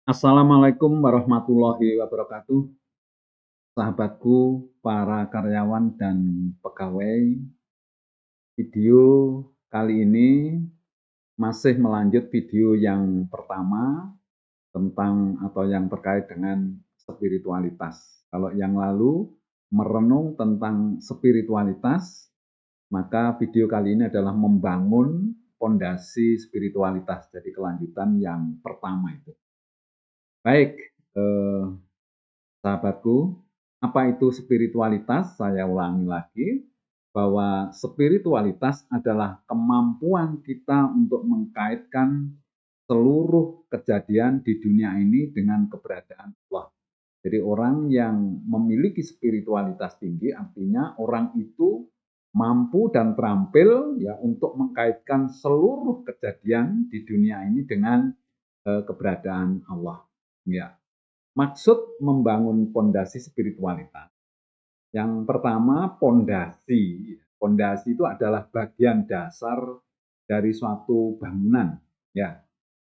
Assalamualaikum warahmatullahi wabarakatuh, sahabatku, para karyawan dan pegawai. Video kali ini masih melanjut video yang pertama tentang atau yang terkait dengan spiritualitas. Kalau yang lalu merenung tentang spiritualitas, maka video kali ini adalah membangun fondasi spiritualitas. Jadi kelanjutan yang pertama itu. Baik, eh, sahabatku, apa itu spiritualitas? Saya ulangi lagi, bahwa spiritualitas adalah kemampuan kita untuk mengkaitkan seluruh kejadian di dunia ini dengan keberadaan Allah. Jadi orang yang memiliki spiritualitas tinggi artinya orang itu mampu dan terampil ya untuk mengkaitkan seluruh kejadian di dunia ini dengan keberadaan Allah. Ya. Maksud membangun pondasi spiritualitas. Yang pertama, pondasi. Pondasi itu adalah bagian dasar dari suatu bangunan. Ya,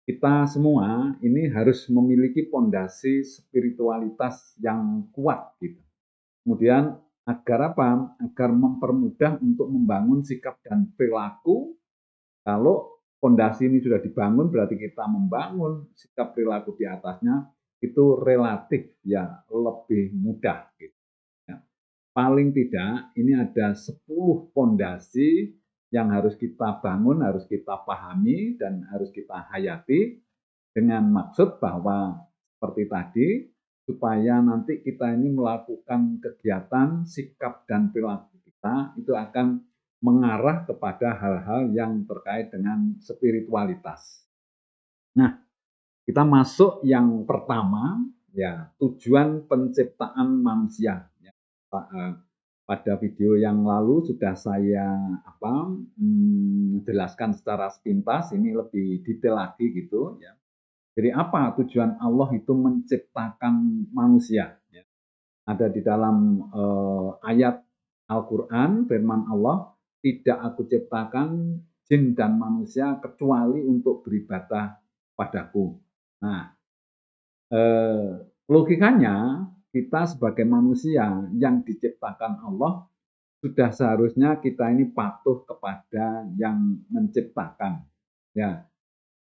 kita semua ini harus memiliki pondasi spiritualitas yang kuat gitu. Kemudian agar apa? Agar mempermudah untuk membangun sikap dan perilaku. Kalau pondasi ini sudah dibangun, berarti kita membangun sikap perilaku di atasnya itu relatif ya lebih mudah. Gitu, ya. Paling tidak ini ada 10 pondasi yang harus kita bangun, harus kita pahami dan harus kita hayati dengan maksud bahwa seperti tadi supaya nanti kita ini melakukan kegiatan, sikap dan perilaku kita itu akan mengarah kepada hal-hal yang terkait dengan spiritualitas. Nah, kita masuk yang pertama, ya tujuan penciptaan manusia. Ya, pada video yang lalu sudah saya jelaskan secara sepintas, ini lebih detail lagi gitu. Ya. Jadi apa tujuan Allah itu menciptakan manusia? Ya. Ada di dalam ayat Al-Quran, firman Allah, tidak aku ciptakan jin dan manusia kecuali untuk beribadah padaku. Nah, logikanya kita sebagai manusia yang diciptakan Allah sudah seharusnya kita ini patuh kepada yang menciptakan. Ya,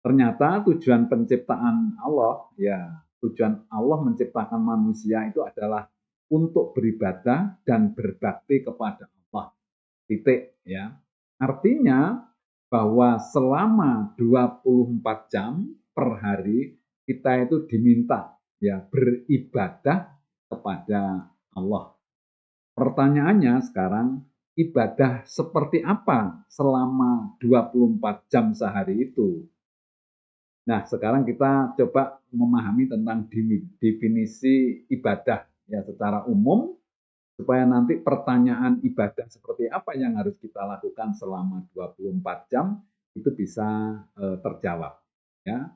ternyata tujuan penciptaan Allah, ya tujuan Allah menciptakan manusia itu adalah untuk beribadah dan berbakti kepada Allah. Titik ya. Artinya bahwa selama 24 jam per hari kita itu diminta ya beribadah kepada Allah. Pertanyaannya sekarang, ibadah seperti apa selama 24 jam sehari itu? Nah, sekarang kita coba memahami tentang definisi ibadah ya secara umum supaya nanti pertanyaan ibadah seperti apa yang harus kita lakukan selama 24 jam itu bisa terjawab ya.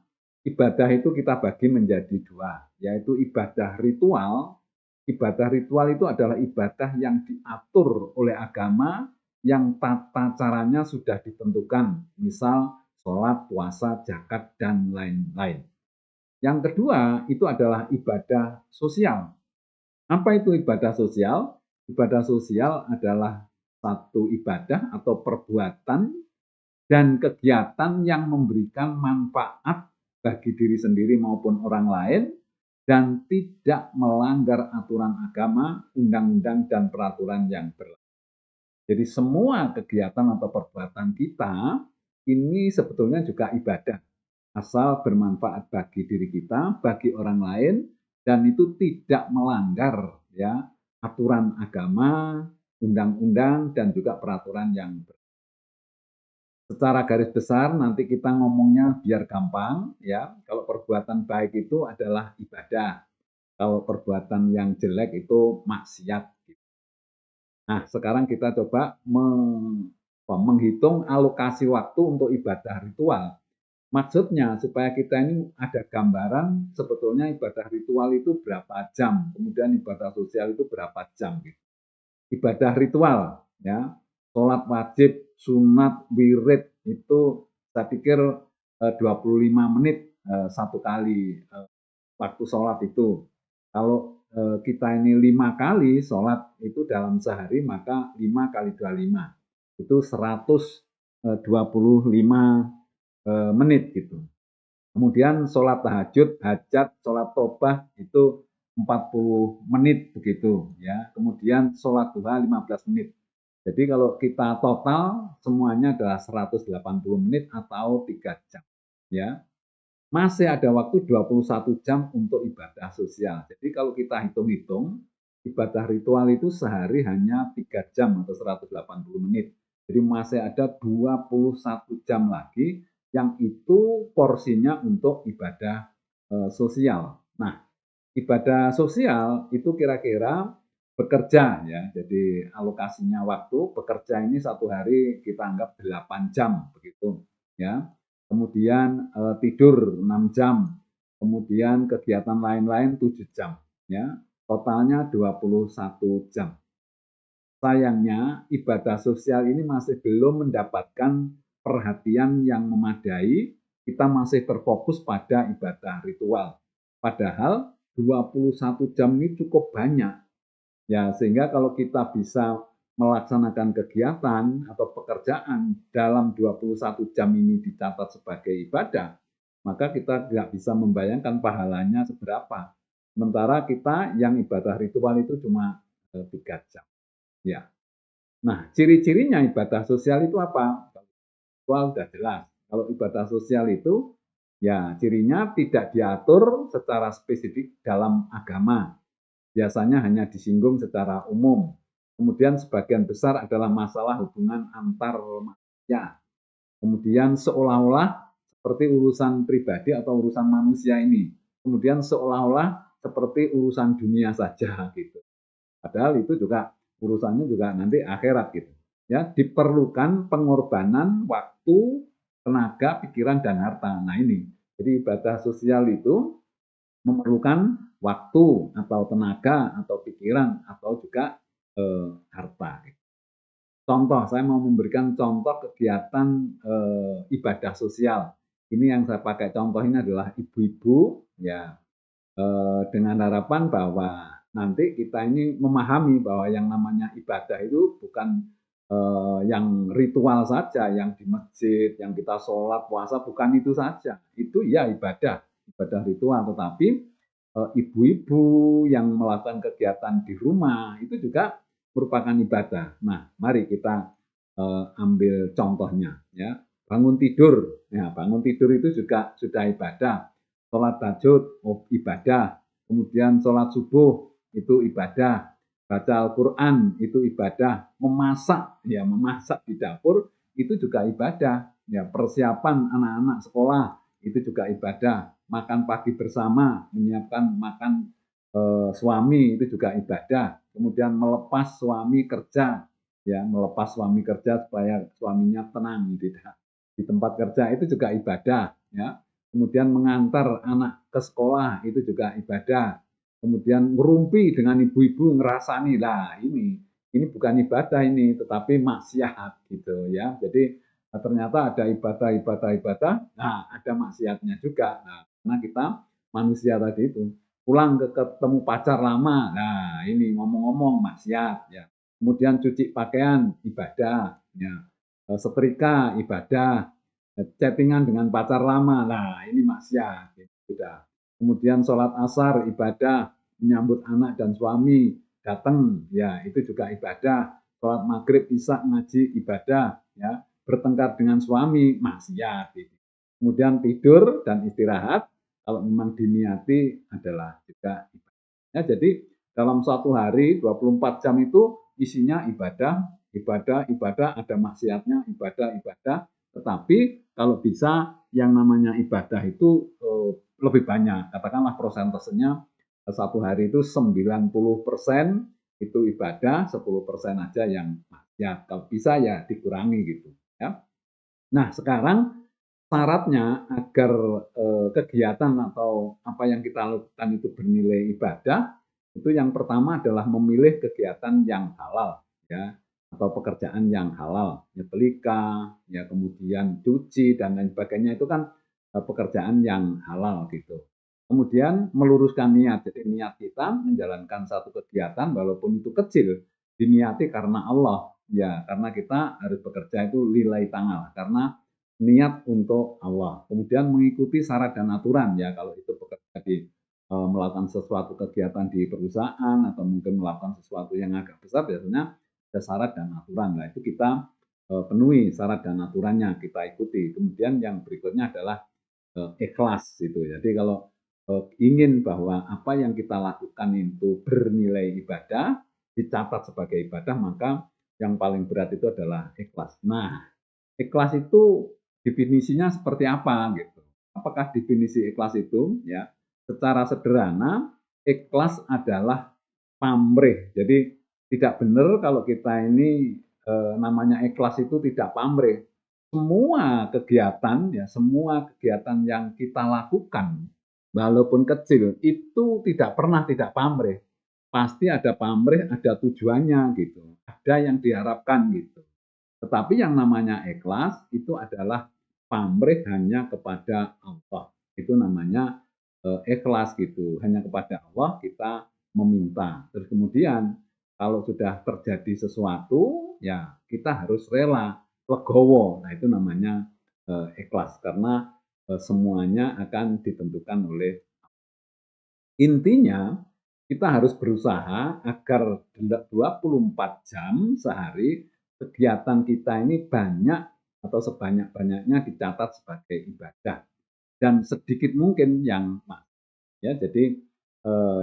Ibadah itu kita bagi menjadi dua, yaitu ibadah ritual. Ibadah ritual itu adalah ibadah yang diatur oleh agama yang tata caranya sudah ditentukan, misal sholat, puasa, zakat, dan lain-lain. Yang kedua itu adalah ibadah sosial. Apa itu ibadah sosial? Ibadah sosial adalah satu ibadah atau perbuatan dan kegiatan yang memberikan manfaat bagi diri sendiri maupun orang lain dan tidak melanggar aturan agama, undang-undang, dan peraturan yang berlaku. Jadi semua kegiatan atau perbuatan kita ini sebetulnya juga ibadah, asal bermanfaat bagi diri kita, bagi orang lain, dan itu tidak melanggar ya aturan agama, undang-undang, dan juga peraturan yang berlaku. Secara garis besar nanti kita ngomongnya biar gampang ya. Kalau perbuatan baik itu adalah ibadah. Kalau perbuatan yang jelek itu maksiat. Nah, sekarang kita coba menghitung alokasi waktu untuk ibadah ritual. Maksudnya supaya kita ini ada gambaran sebetulnya ibadah ritual itu berapa jam, kemudian ibadah sosial itu berapa jam. Gitu. Ibadah ritual, ya, sholat wajib, sunat, wirid itu saya pikir 25 menit satu kali waktu sholat itu. Kalau kita ini 5 kali sholat itu dalam sehari, maka 5 kali 25 itu 125 menit gitu. Kemudian sholat tahajud, hajat, sholat tobah itu 40 menit begitu ya. Kemudian sholat duha 15 menit. Jadi kalau kita total semuanya adalah 180 menit atau 3 jam ya. Masih ada waktu 21 jam untuk ibadah sosial. Jadi kalau kita hitung-hitung, ibadah ritual itu sehari hanya 3 jam atau 180 menit. Jadi masih ada 21 jam lagi yang itu porsinya untuk ibadah sosial. Nah, ibadah sosial itu kira-kira bekerja ya. Jadi alokasinya waktu bekerja ini satu hari kita anggap 8 jam begitu ya. Kemudian tidur 6 jam. Kemudian kegiatan lain-lain 7 jam ya. Totalnya 21 jam. Sayangnya ibadah sosial ini masih belum mendapatkan perhatian yang memadai, kita masih terfokus pada ibadah ritual. Padahal 21 jam ini cukup banyak. Ya, sehingga kalau kita bisa melaksanakan kegiatan atau pekerjaan dalam 21 jam ini dicatat sebagai ibadah, maka kita nggak bisa membayangkan pahalanya seberapa. Sementara kita yang ibadah ritual itu cuma 3 jam. Ya. Nah, ciri-cirinya ibadah sosial itu apa? Ritual sudah jelas. Kalau ibadah sosial itu, ya cirinya tidak diatur secara spesifik dalam agama. Biasanya hanya disinggung secara umum. Kemudian sebagian besar adalah masalah hubungan antar manusia. Kemudian seolah-olah seperti urusan pribadi atau urusan manusia ini. Kemudian seolah-olah seperti urusan dunia saja gitu. Padahal itu juga urusannya juga nanti akhirat gitu. Ya, diperlukan pengorbanan waktu, tenaga, pikiran dan harta. Nah, ini. Jadi ibadah sosial itu memerlukan waktu atau tenaga atau pikiran atau juga harta. Contoh, saya mau memberikan contoh kegiatan ibadah sosial. Ini yang saya pakai contoh ini adalah ibu-ibu ya, dengan harapan bahwa nanti kita ini memahami bahwa yang namanya ibadah itu bukan yang ritual saja, yang di masjid, yang kita sholat, puasa, bukan itu saja. Itu ya ibadah, ibadah ritual. Tetapi ibu-ibu yang melakukan kegiatan di rumah itu juga merupakan ibadah. Nah, mari kita ambil contohnya. Ya, bangun tidur. Ya, bangun tidur itu juga sudah ibadah. Sholat tahajud, ibadah. Kemudian sholat subuh, itu ibadah. Baca Al-Quran, itu ibadah. Memasak, ya memasak di dapur, itu juga ibadah. Ya, persiapan anak-anak sekolah, itu juga ibadah. Makan pagi bersama, menyiapkan makan suami, itu juga ibadah. Kemudian melepas suami kerja, ya melepas suami kerja supaya suaminya tenang di tempat kerja, itu juga ibadah. Ya, kemudian mengantar anak ke sekolah itu juga ibadah. Kemudian ngerumpi dengan ibu-ibu ngerasani lah ini bukan ibadah ini tetapi maksiat gitu ya. Jadi ternyata ada ibadah, nah ada maksiatnya juga. Nah, karena kita manusia tadi itu pulang ketemu pacar lama, nah ini ngomong-ngomong maksiat ya. Kemudian cuci pakaian ibadah, ya. Setrika ibadah, chattingan dengan pacar lama, nah ini maksiat, sudah. Kemudian sholat asar ibadah, menyambut anak dan suami datang, ya itu juga ibadah. Sholat maghrib, isya ngaji ibadah, ya bertengkar dengan suami maksiat. Kemudian tidur dan istirahat, kalau memang diniati adalah juga ibadah. Ya, jadi dalam satu hari 24 jam itu isinya ibadah, ibadah, ibadah, ada maksiatnya, ibadah, ibadah. Tetapi kalau bisa yang namanya ibadah itu lebih banyak. Katakanlah persentasenya satu hari itu 90% itu ibadah, 10% aja yang maksiat. Kalau bisa ya dikurangi gitu. Ya. Nah sekarang syaratnya agar kegiatan atau apa yang kita lakukan itu bernilai ibadah, itu yang pertama adalah memilih kegiatan yang halal, ya, atau pekerjaan yang halal, nyetrika, ya kemudian cuci dan lain sebagainya itu kan pekerjaan yang halal gitu. Kemudian meluruskan niat. Jadi niat kita menjalankan satu kegiatan walaupun itu kecil, diniati karena Allah. Ya, karena kita harus bekerja itu lillahi ta'ala, karena niat untuk Allah. Kemudian mengikuti syarat dan aturan ya, kalau itu bekerja di melakukan sesuatu kegiatan di perusahaan atau mungkin melakukan sesuatu yang agak besar, biasanya ada syarat dan aturan. Nah, itu kita penuhi syarat dan aturannya, kita ikuti. Kemudian yang berikutnya adalah ikhlas gitu. Jadi kalau ingin bahwa apa yang kita lakukan itu bernilai ibadah, dicatat sebagai ibadah, maka yang paling berat itu adalah ikhlas. Nah, ikhlas itu definisinya seperti apa gitu? Apakah definisi ikhlas itu ya secara sederhana ikhlas adalah pamrih. Jadi tidak benar kalau kita ini namanya ikhlas itu tidak pamrih. Semua kegiatan yang kita lakukan walaupun kecil itu tidak pernah tidak pamrih. Pasti ada pamrih, ada tujuannya gitu. Ada yang diharapkan gitu. Tetapi yang namanya ikhlas itu adalah pamrih hanya kepada Allah. Itu namanya ikhlas gitu. Hanya kepada Allah kita meminta. Terus kemudian kalau sudah terjadi sesuatu, ya kita harus rela, legowo. Nah itu namanya ikhlas karena semuanya akan ditentukan oleh intinya kita harus berusaha agar 24 jam sehari kegiatan kita ini banyak atau sebanyak-banyaknya dicatat sebagai ibadah dan sedikit mungkin yang ya. Jadi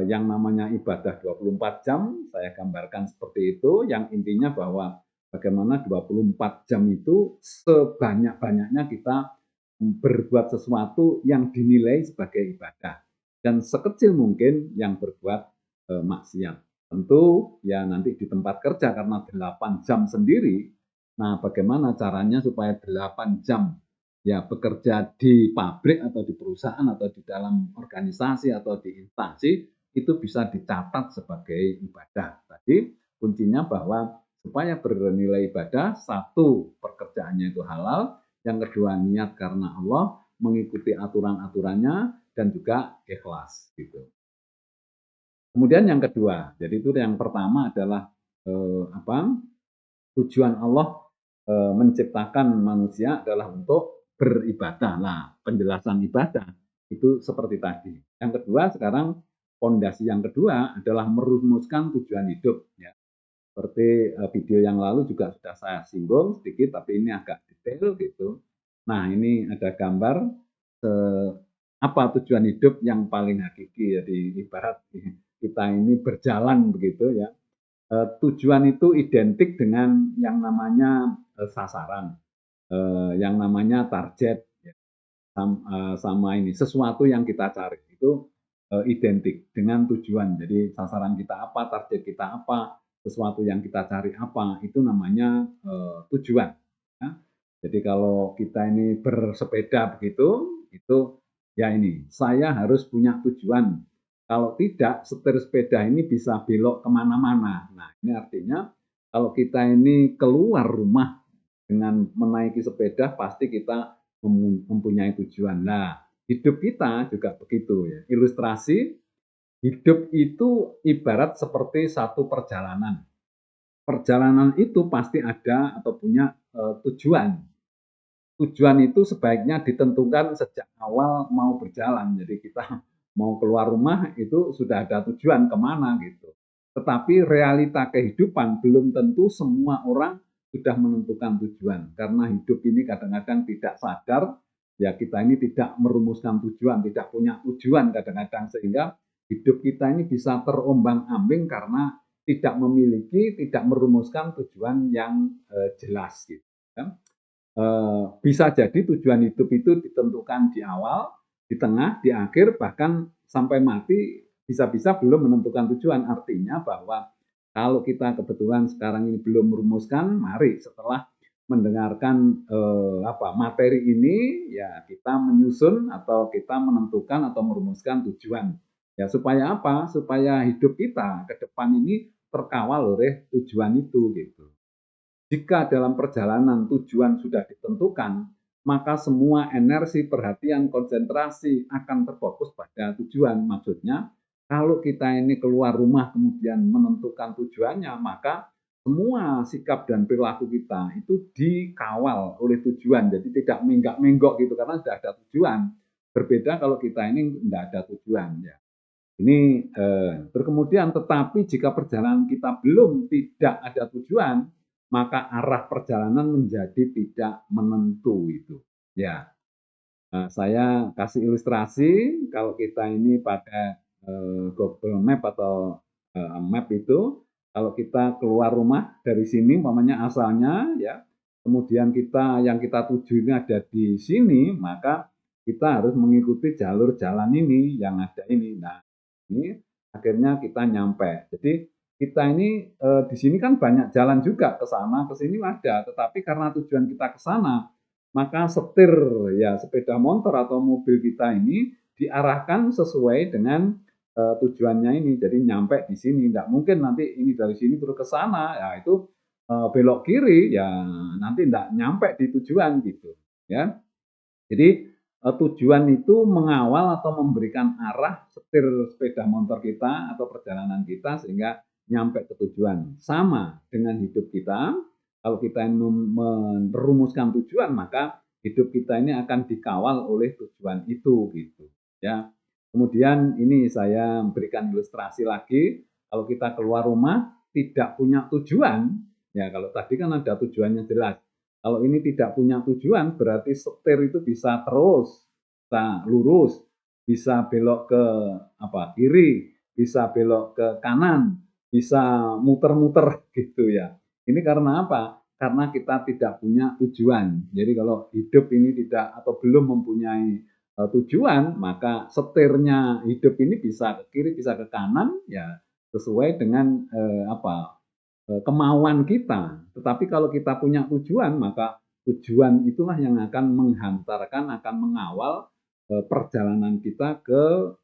yang namanya ibadah 24 jam saya gambarkan seperti itu, yang intinya bahwa bagaimana 24 jam itu sebanyak-banyaknya kita berbuat sesuatu yang dinilai sebagai ibadah dan sekecil mungkin yang berbuat maksiat. Tentu ya nanti di tempat kerja karena 8 jam sendiri. Nah, bagaimana caranya supaya 8 jam ya bekerja di pabrik atau di perusahaan atau di dalam organisasi atau di instansi itu bisa dicatat sebagai ibadah. Tadi kuncinya bahwa supaya bernilai ibadah, satu pekerjaannya itu halal, yang kedua niat karena Allah, mengikuti aturan-aturannya dan juga ikhlas gitu. Kemudian yang kedua, jadi itu yang pertama adalah apa? Tujuan Allah menciptakan manusia adalah untuk beribadah. Nah, penjelasan ibadah itu seperti tadi. Yang kedua sekarang fondasi yang kedua adalah merumuskan tujuan hidup ya. Seperti video yang lalu juga sudah saya singgung sedikit, tapi ini agak detail gitu. Nah, ini ada gambar apa tujuan hidup yang paling hakiki. Jadi ibarat kita ini berjalan begitu ya. Tujuan itu identik dengan yang namanya sasaran, yang namanya target, ya. Sama ini sesuatu yang kita cari itu identik dengan tujuan. Jadi sasaran kita apa, target kita apa, sesuatu yang kita cari apa, itu namanya tujuan. Ya. Jadi kalau kita ini bersepeda begitu, itu ya ini saya harus punya tujuan. Kalau tidak, setir sepeda ini bisa belok kemana-mana. Nah, ini artinya kalau kita ini keluar rumah dengan menaiki sepeda, pasti kita mempunyai tujuan. Nah, hidup kita juga begitu ya. Ilustrasi, hidup itu ibarat seperti satu perjalanan. Perjalanan itu pasti ada atau punya tujuan. Tujuan itu sebaiknya ditentukan sejak awal mau berjalan. Jadi kita mau keluar rumah itu sudah ada tujuan kemana gitu. Tetapi realita kehidupan belum tentu semua orang sudah menentukan tujuan. Karena hidup ini kadang-kadang tidak sadar, ya kita ini tidak merumuskan tujuan, tidak punya tujuan kadang-kadang. Sehingga hidup kita ini bisa terombang-ambing karena tidak memiliki, tidak merumuskan tujuan yang jelas gitu. Kan? Bisa jadi tujuan hidup itu ditentukan di awal, di tengah, di akhir, bahkan sampai mati bisa-bisa belum menentukan tujuan. Artinya bahwa kalau kita kebetulan sekarang ini belum merumuskan, mari setelah mendengarkan materi ini, ya kita menyusun atau kita menentukan atau merumuskan tujuan. Ya supaya apa? Supaya hidup kita ke depan ini terkawal oleh tujuan itu gitu. Jika dalam perjalanan tujuan sudah ditentukan, maka semua energi, perhatian, konsentrasi akan terfokus pada tujuan. Maksudnya, kalau kita ini keluar rumah kemudian menentukan tujuannya, maka semua sikap dan perilaku kita itu dikawal oleh tujuan. Jadi tidak menggak-menggok gitu karena sudah ada tujuan. Berbeda kalau kita ini tidak ada tujuan ya. Ini terus kemudian tetapi jika perjalanan kita belum tidak ada tujuan, maka arah perjalanan menjadi tidak menentu itu. Ya, saya kasih ilustrasi kalau kita ini pakai Google Map atau map itu, kalau kita keluar rumah dari sini, umpamanya asalnya ya, kemudian yang kita tuju ini ada di sini, maka kita harus mengikuti jalur jalan ini yang ada ini. Nah, ini akhirnya kita nyampe. Jadi kita ini di sini kan banyak jalan juga ke sana, ke sini ada, tetapi karena tujuan kita ke sana, maka setir ya sepeda motor atau mobil kita ini diarahkan sesuai dengan tujuannya ini. Jadi nyampe di sini, tidak mungkin nanti ini dari sini terus ke sana, ya itu belok kiri, ya nanti tidak nyampe di tujuan gitu, ya. Jadi tujuan itu mengawal atau memberikan arah setir sepeda motor kita atau perjalanan kita sehingga nyampe ke tujuan. Sama dengan hidup kita, kalau kita merumuskan tujuan maka hidup kita ini akan dikawal oleh tujuan itu gitu ya. Kemudian ini saya berikan ilustrasi lagi, kalau kita keluar rumah tidak punya tujuan, ya kalau tadi kan ada tujuannya jelas. Kalau ini tidak punya tujuan, berarti setir itu bisa terus, bisa lurus, bisa belok ke kiri, bisa belok ke kanan, bisa muter-muter gitu ya. Ini karena apa? Karena kita tidak punya tujuan. Jadi kalau hidup ini tidak atau belum mempunyai tujuan, maka setirnya hidup ini bisa ke kiri, bisa ke kanan, ya sesuai dengan kemauan kita. Tetapi kalau kita punya tujuan, maka tujuan itulah yang akan menghantarkan, akan mengawal perjalanan kita ke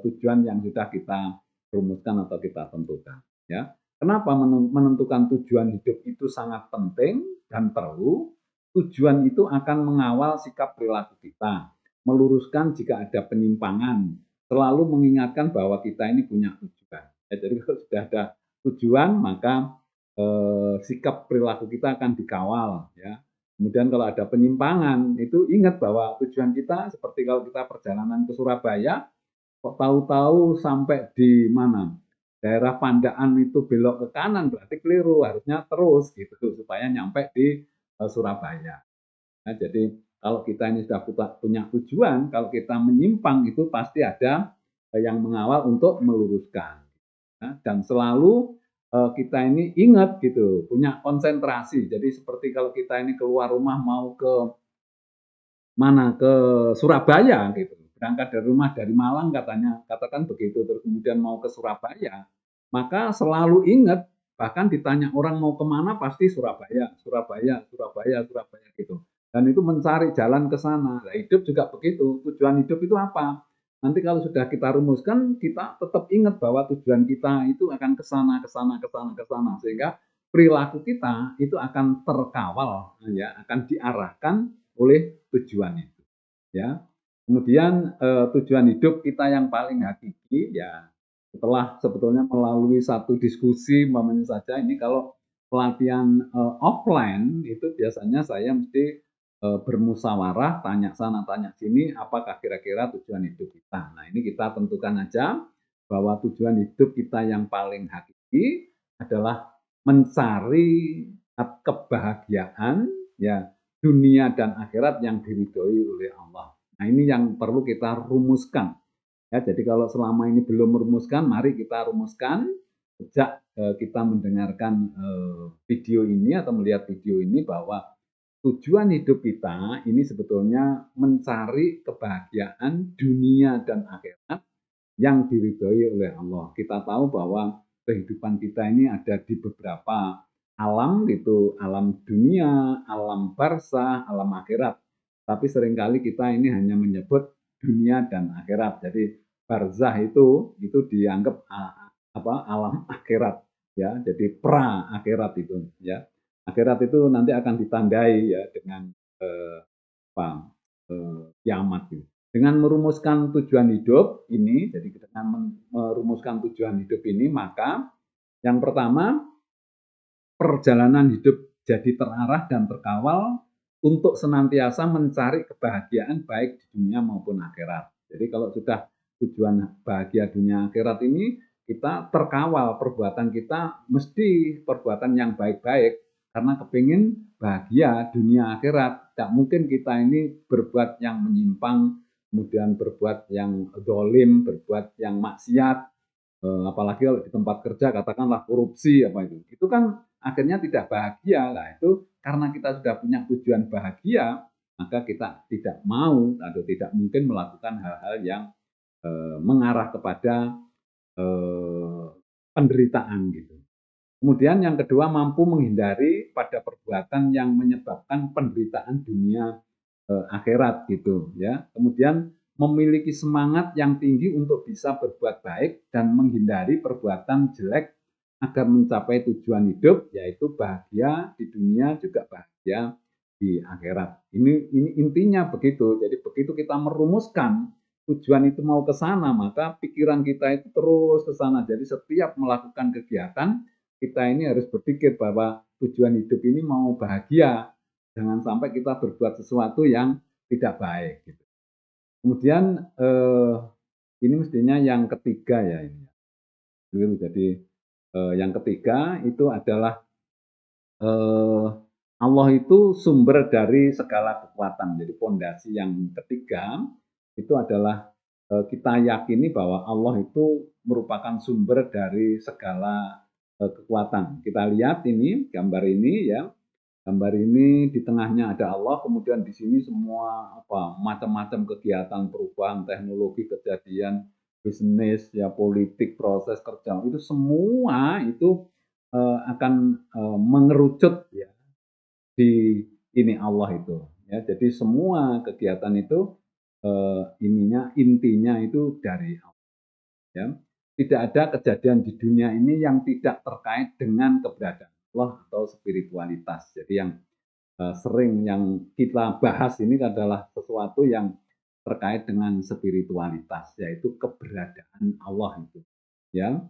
tujuan yang sudah kita rumuskan atau kita tentukan. Ya, kenapa menentukan tujuan hidup itu sangat penting dan perlu? Tujuan itu akan mengawal sikap perilaku kita, meluruskan jika ada penyimpangan, selalu mengingatkan bahwa kita ini punya tujuan. Ya, jadi kalau sudah ada tujuan, maka sikap perilaku kita akan dikawal ya. Kemudian kalau ada penyimpangan itu ingat bahwa tujuan kita seperti kalau kita perjalanan ke Surabaya kok tahu-tahu sampai di mana daerah Pandaan itu belok ke kanan berarti keliru, harusnya terus gitu supaya nyampe di Surabaya. Nah, jadi kalau kita ini sudah punya tujuan, kalau kita menyimpang itu pasti ada yang mengawal untuk meluruskan. Nah, dan selalu kita ini ingat gitu, punya konsentrasi. Jadi seperti kalau kita ini keluar rumah mau ke mana, ke Surabaya gitu. Berangkat dari rumah dari Malang katanya, katakan begitu, terus kemudian mau ke Surabaya, maka selalu ingat, bahkan ditanya orang mau kemana pasti Surabaya, Surabaya, Surabaya, Surabaya gitu. Dan itu mencari jalan ke sana. Nah, hidup juga begitu. Tujuan hidup itu apa? Nanti kalau sudah kita rumuskan, kita tetap ingat bahwa tujuan kita itu akan ke sana, ke sana, ke sana, ke sana. Sehingga perilaku kita itu akan terkawal, ya, akan diarahkan oleh tujuan itu. Ya. Kemudian tujuan hidup kita yang paling hakiki, ya, setelah sebetulnya melalui satu diskusi, umpamanya saja ini kalau pelatihan offline itu biasanya saya mesti bermusyawarah, tanya sana, tanya sini, apakah kira-kira tujuan hidup kita. Nah, ini kita tentukan aja bahwa tujuan hidup kita yang paling hakiki adalah mencari kebahagiaan, ya, dunia dan akhirat yang diridhoi oleh Allah. Nah, ini yang perlu kita rumuskan. Ya, jadi kalau selama ini belum merumuskan, mari kita rumuskan sejak kita mendengarkan video ini atau melihat video ini bahwa tujuan hidup kita ini sebetulnya mencari kebahagiaan dunia dan akhirat yang diridhoi oleh Allah. Kita tahu bahwa kehidupan kita ini ada di beberapa alam gitu, alam dunia, alam barzah, alam akhirat. Tapi seringkali kita ini hanya menyebut dunia dan akhirat. Jadi barzah itu dianggap alam akhirat ya. Jadi pra akhirat itu ya. Akhirat itu nanti akan ditandai ya dengan kiamat gitu. Dengan merumuskan tujuan hidup ini, jadi dengan merumuskan tujuan hidup ini, maka yang pertama, perjalanan hidup jadi terarah dan terkawal untuk senantiasa mencari kebahagiaan baik di dunia maupun akhirat. Jadi kalau sudah tujuan bahagia dunia akhirat ini, kita terkawal perbuatan kita mesti perbuatan yang baik-baik karena kepingin bahagia dunia akhirat. Tidak mungkin kita ini berbuat yang menyimpang, kemudian berbuat yang dolim, berbuat yang maksiat, apalagi kalau di tempat kerja katakanlah korupsi apa itu kan akhirnya tidak bahagia lah. Itu karena kita sudah punya tujuan bahagia, maka kita tidak mau atau tidak mungkin melakukan hal-hal yang mengarah kepada penderitaan gitu. Kemudian yang kedua, mampu menghindari pada perbuatan yang menyebabkan penderitaan dunia akhirat gitu ya. Kemudian memiliki semangat yang tinggi untuk bisa berbuat baik dan menghindari perbuatan jelek agar mencapai tujuan hidup, yaitu bahagia di dunia juga bahagia di akhirat. Ini intinya begitu. Jadi begitu kita merumuskan tujuan itu mau ke sana, maka pikiran kita itu terus ke sana. Jadi setiap melakukan kegiatan, kita ini harus berpikir bahwa tujuan hidup ini mau bahagia. Jangan sampai kita berbuat sesuatu yang tidak baik. Gitu. Kemudian ini mestinya yang ketiga ya ini. Jadi yang ketiga itu adalah Allah itu sumber dari segala kekuatan. Jadi fondasi yang ketiga itu adalah kita yakini bahwa Allah itu merupakan sumber dari segala kekuatan. Kita lihat ini gambar ini ya. Gambar ini di tengahnya ada Allah, kemudian di sini semua macam-macam kegiatan perubahan teknologi, kejadian bisnis, ya politik, proses kerja itu semua itu akan mengerucut ya di ini Allah itu. Ya, jadi semua kegiatan itu intinya itu dari Allah. Ya. Tidak ada kejadian di dunia ini yang tidak terkait dengan keberadaan Allah atau spiritualitas. Jadi yang sering yang kita bahas ini adalah sesuatu yang terkait dengan spiritualitas, yaitu keberadaan Allah itu. Ya,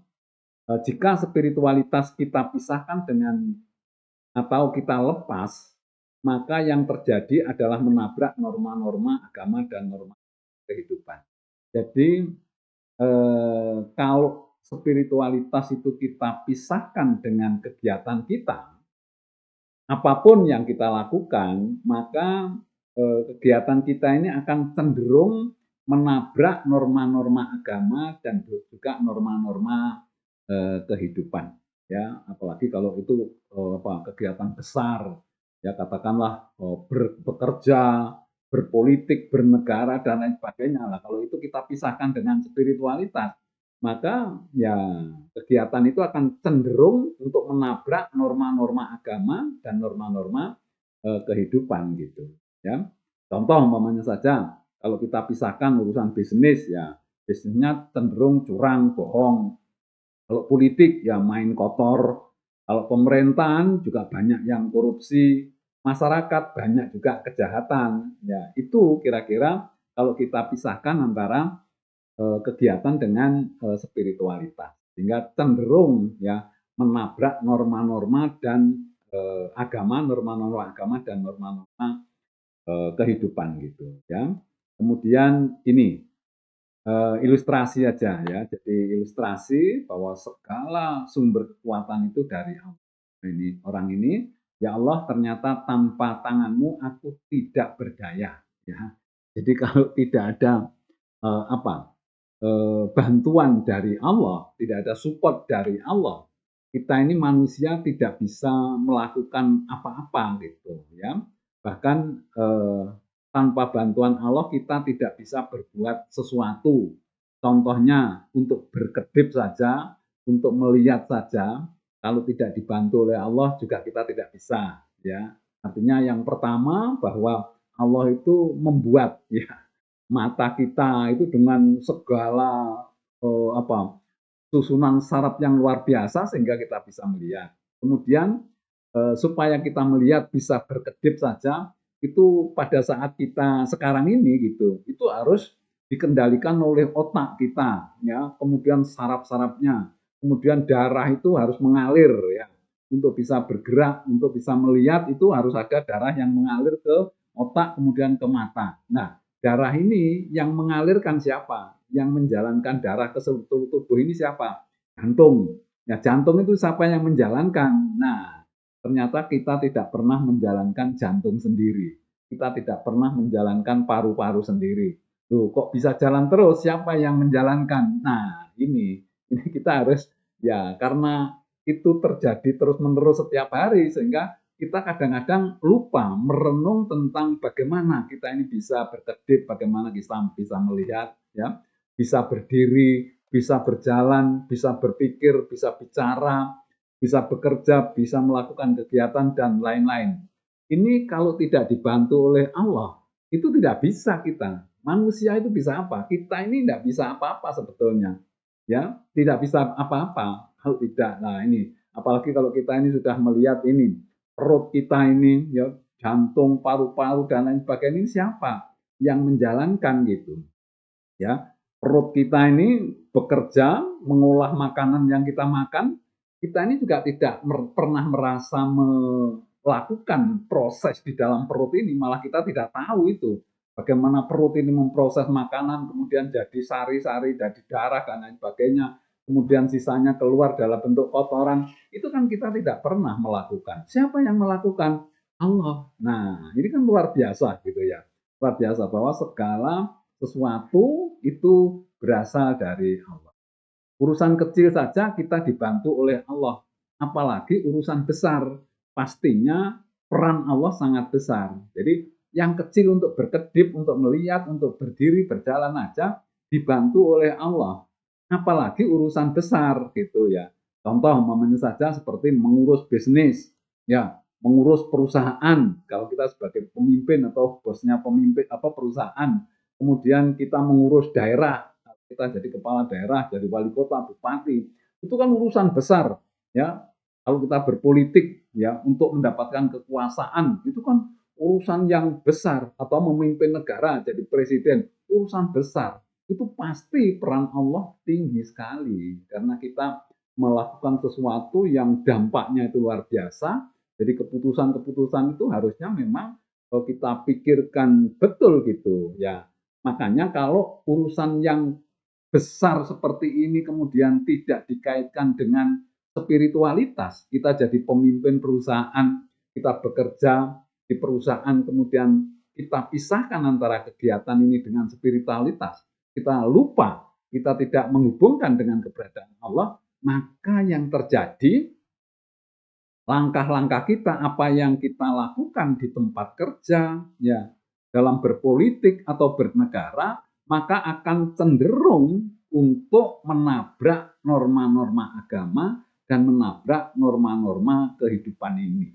jika spiritualitas kita pisahkan dengan atau kita lepas, maka yang terjadi adalah menabrak norma-norma agama dan norma kehidupan. Jadi kalau spiritualitas itu kita pisahkan dengan kegiatan kita, apapun yang kita lakukan, maka kegiatan kita ini akan cenderung menabrak norma-norma agama dan juga norma-norma kehidupan. Ya, apalagi kalau itu kegiatan besar, ya katakanlah bekerja, berpolitik, bernegara dan lain sebagainya. Lah, kalau itu kita pisahkan dengan spiritualitas, maka ya kegiatan itu akan cenderung untuk menabrak norma-norma agama dan norma-norma kehidupan gitu ya. Contoh umpamanya saja kalau kita pisahkan urusan bisnis ya bisnisnya cenderung curang, bohong. Kalau politik ya main kotor. Kalau pemerintahan juga banyak yang korupsi, masyarakat banyak juga kejahatan. Ya, itu kira-kira kalau kita pisahkan antara kegiatan dengan spiritualitas sehingga cenderung ya menabrak norma-norma dan agama, norma-norma agama dan norma-norma kehidupan gitu ya. Kemudian ini ilustrasi aja ya. Jadi ilustrasi bahwa segala sumber kekuatan itu dari Allah. Ini orang ini, ya Allah ternyata tanpa tanganmu aku tidak berdaya ya. Jadi kalau tidak ada bantuan dari Allah, tidak ada support dari Allah, kita ini manusia tidak bisa melakukan apa-apa gitu ya. Bahkan tanpa bantuan Allah kita tidak bisa berbuat sesuatu. Contohnya untuk berkedip saja, untuk melihat saja, kalau tidak dibantu oleh Allah juga kita tidak bisa ya. Artinya yang pertama bahwa Allah itu membuat ya mata kita itu dengan segala susunan saraf yang luar biasa sehingga kita bisa melihat. Kemudian supaya kita melihat bisa berkedip saja, itu pada saat kita sekarang ini gitu, itu harus dikendalikan oleh otak kita ya, kemudian saraf-sarafnya, kemudian darah itu harus mengalir ya, untuk bisa bergerak, untuk bisa melihat itu harus ada darah yang mengalir ke otak kemudian ke mata. Nah, darah ini yang mengalirkan siapa? Yang menjalankan darah ke seluruh tubuh ini siapa? Jantung. Ya, jantung itu siapa yang menjalankan? Nah, ternyata kita tidak pernah menjalankan jantung sendiri. Kita tidak pernah menjalankan paru-paru sendiri. Tuh, kok bisa jalan terus? Siapa yang menjalankan? Nah, ini kita harus ya karena itu terjadi terus-menerus setiap hari sehingga kita kadang-kadang lupa merenung tentang bagaimana kita ini bisa berkedip, bagaimana kita bisa melihat, ya, bisa berdiri, bisa berjalan, bisa berpikir, bisa bicara, bisa bekerja, bisa melakukan kegiatan dan lain-lain. Ini kalau tidak dibantu oleh Allah, itu tidak bisa kita. Manusia itu bisa apa? Kita ini tidak bisa apa-apa sebetulnya. Ya, tidak bisa apa-apa kalau tidak. Nah, ini apalagi kalau kita ini sudah melihat ini perut kita ini ya jantung, paru-paru dan lain sebagainya ini siapa yang menjalankan gitu ya. Perut kita ini bekerja mengolah makanan yang kita makan, kita ini juga tidak pernah merasa melakukan proses di dalam perut ini, malah kita tidak tahu itu bagaimana perut ini memproses makanan kemudian jadi sari-sari, jadi darah dan lain sebagainya, kemudian sisanya keluar dalam bentuk kotoran, itu kan kita tidak pernah melakukan. Siapa yang melakukan? Allah. Nah, ini kan luar biasa gitu ya. Luar biasa bahwa segala sesuatu itu berasal dari Allah. Urusan kecil saja kita dibantu oleh Allah, apalagi urusan besar. Pastinya peran Allah sangat besar. Jadi yang kecil untuk berkedip, untuk melihat, untuk berdiri, berjalan aja dibantu oleh Allah. Apalagi urusan besar gitu ya. Contoh umpamanya saja seperti mengurus bisnis, ya, mengurus perusahaan. Kalau kita sebagai pemimpin atau bosnya pemimpin apa perusahaan, kemudian kita mengurus daerah, kita jadi kepala daerah, jadi wali kota, bupati, itu kan urusan besar, ya. Kalau kita berpolitik, ya, untuk mendapatkan kekuasaan, itu kan urusan yang besar, atau memimpin negara, jadi presiden, urusan besar. Itu pasti peran Allah tinggi sekali, karena kita melakukan sesuatu yang dampaknya itu luar biasa, jadi keputusan-keputusan itu harusnya memang kita pikirkan betul gitu, ya. Makanya kalau urusan yang besar seperti ini kemudian tidak dikaitkan dengan spiritualitas, kita jadi pemimpin perusahaan, kita bekerja di perusahaan, kemudian kita pisahkan antara kegiatan ini dengan spiritualitas, kita lupa, kita tidak menghubungkan dengan keberadaan Allah, maka yang terjadi langkah-langkah kita, apa yang kita lakukan di tempat kerja, ya, dalam berpolitik atau bernegara, maka akan cenderung untuk menabrak norma-norma agama dan menabrak norma-norma kehidupan ini.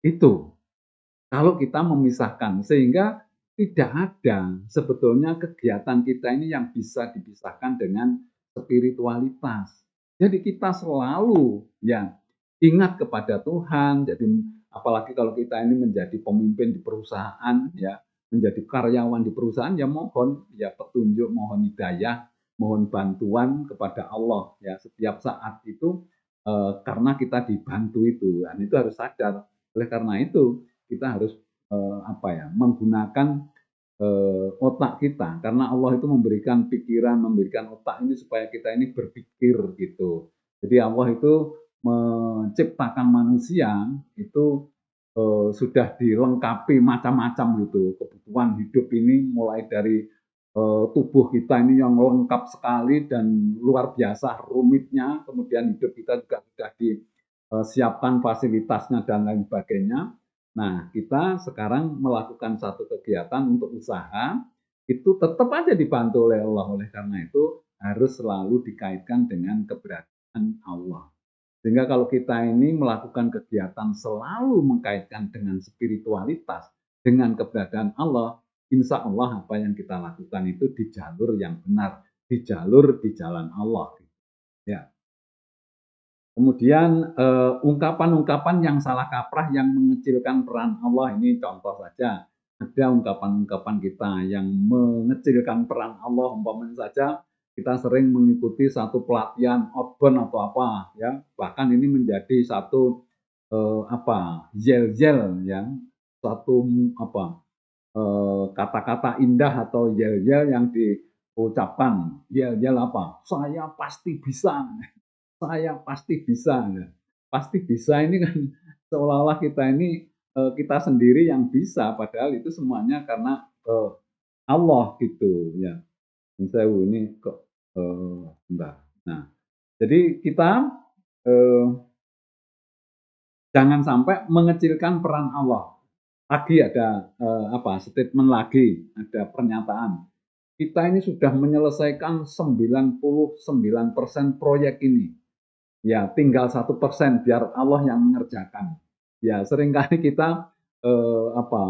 Itu kalau kita memisahkan, sehingga tidak ada sebetulnya kegiatan kita ini yang bisa dipisahkan dengan spiritualitas. Jadi kita selalu ya ingat kepada Tuhan. Jadi apalagi kalau kita ini menjadi pemimpin di perusahaan ya, menjadi karyawan di perusahaan ya mohon ya petunjuk, mohon hidayah, mohon bantuan kepada Allah ya setiap saat itu karena kita dibantu itu. Dan itu harus sadar. Oleh karena itu kita harus apa ya menggunakan otak kita karena Allah itu memberikan pikiran, memberikan otak ini supaya kita ini berpikir gitu. Jadi Allah itu menciptakan manusia itu sudah dilengkapi macam-macam gitu kebutuhan hidup ini mulai dari tubuh kita ini yang lengkap sekali dan luar biasa rumitnya, kemudian hidup kita juga sudah disiapkan fasilitasnya dan lain sebagainya. Nah, kita sekarang melakukan satu kegiatan untuk usaha, itu tetap aja dibantu oleh Allah. Oleh karena itu, harus selalu dikaitkan dengan keberadaan Allah. Sehingga kalau kita ini melakukan kegiatan selalu mengkaitkan dengan spiritualitas, dengan keberadaan Allah, insya Allah apa yang kita lakukan itu di jalur yang benar, di jalur di jalan Allah. Ya. Kemudian ungkapan-ungkapan yang salah kaprah yang mengecilkan peran Allah, ini contoh saja. Ada ungkapan-ungkapan kita yang mengecilkan peran Allah, umpamanya saja kita sering mengikuti satu pelatihan outbound atau apa ya, bahkan ini menjadi satu yel-yel ya, satu apa kata-kata indah atau yel-yel yang diucapkan. Yel-yel apa? Saya pasti bisa, saya pasti bisa. Nah, pasti bisa ini kan seolah-olah kita ini kita sendiri yang bisa, padahal itu semuanya karena Allah gitu ya. Sewu ini kok Mbak. Nah, jadi kita eh, jangan sampai mengecilkan peran Allah. Lagi ada statement lagi, ada pernyataan. Kita ini sudah menyelesaikan 99% proyek ini. Ya, tinggal 1% biar Allah yang mengerjakan. Ya, seringkali kita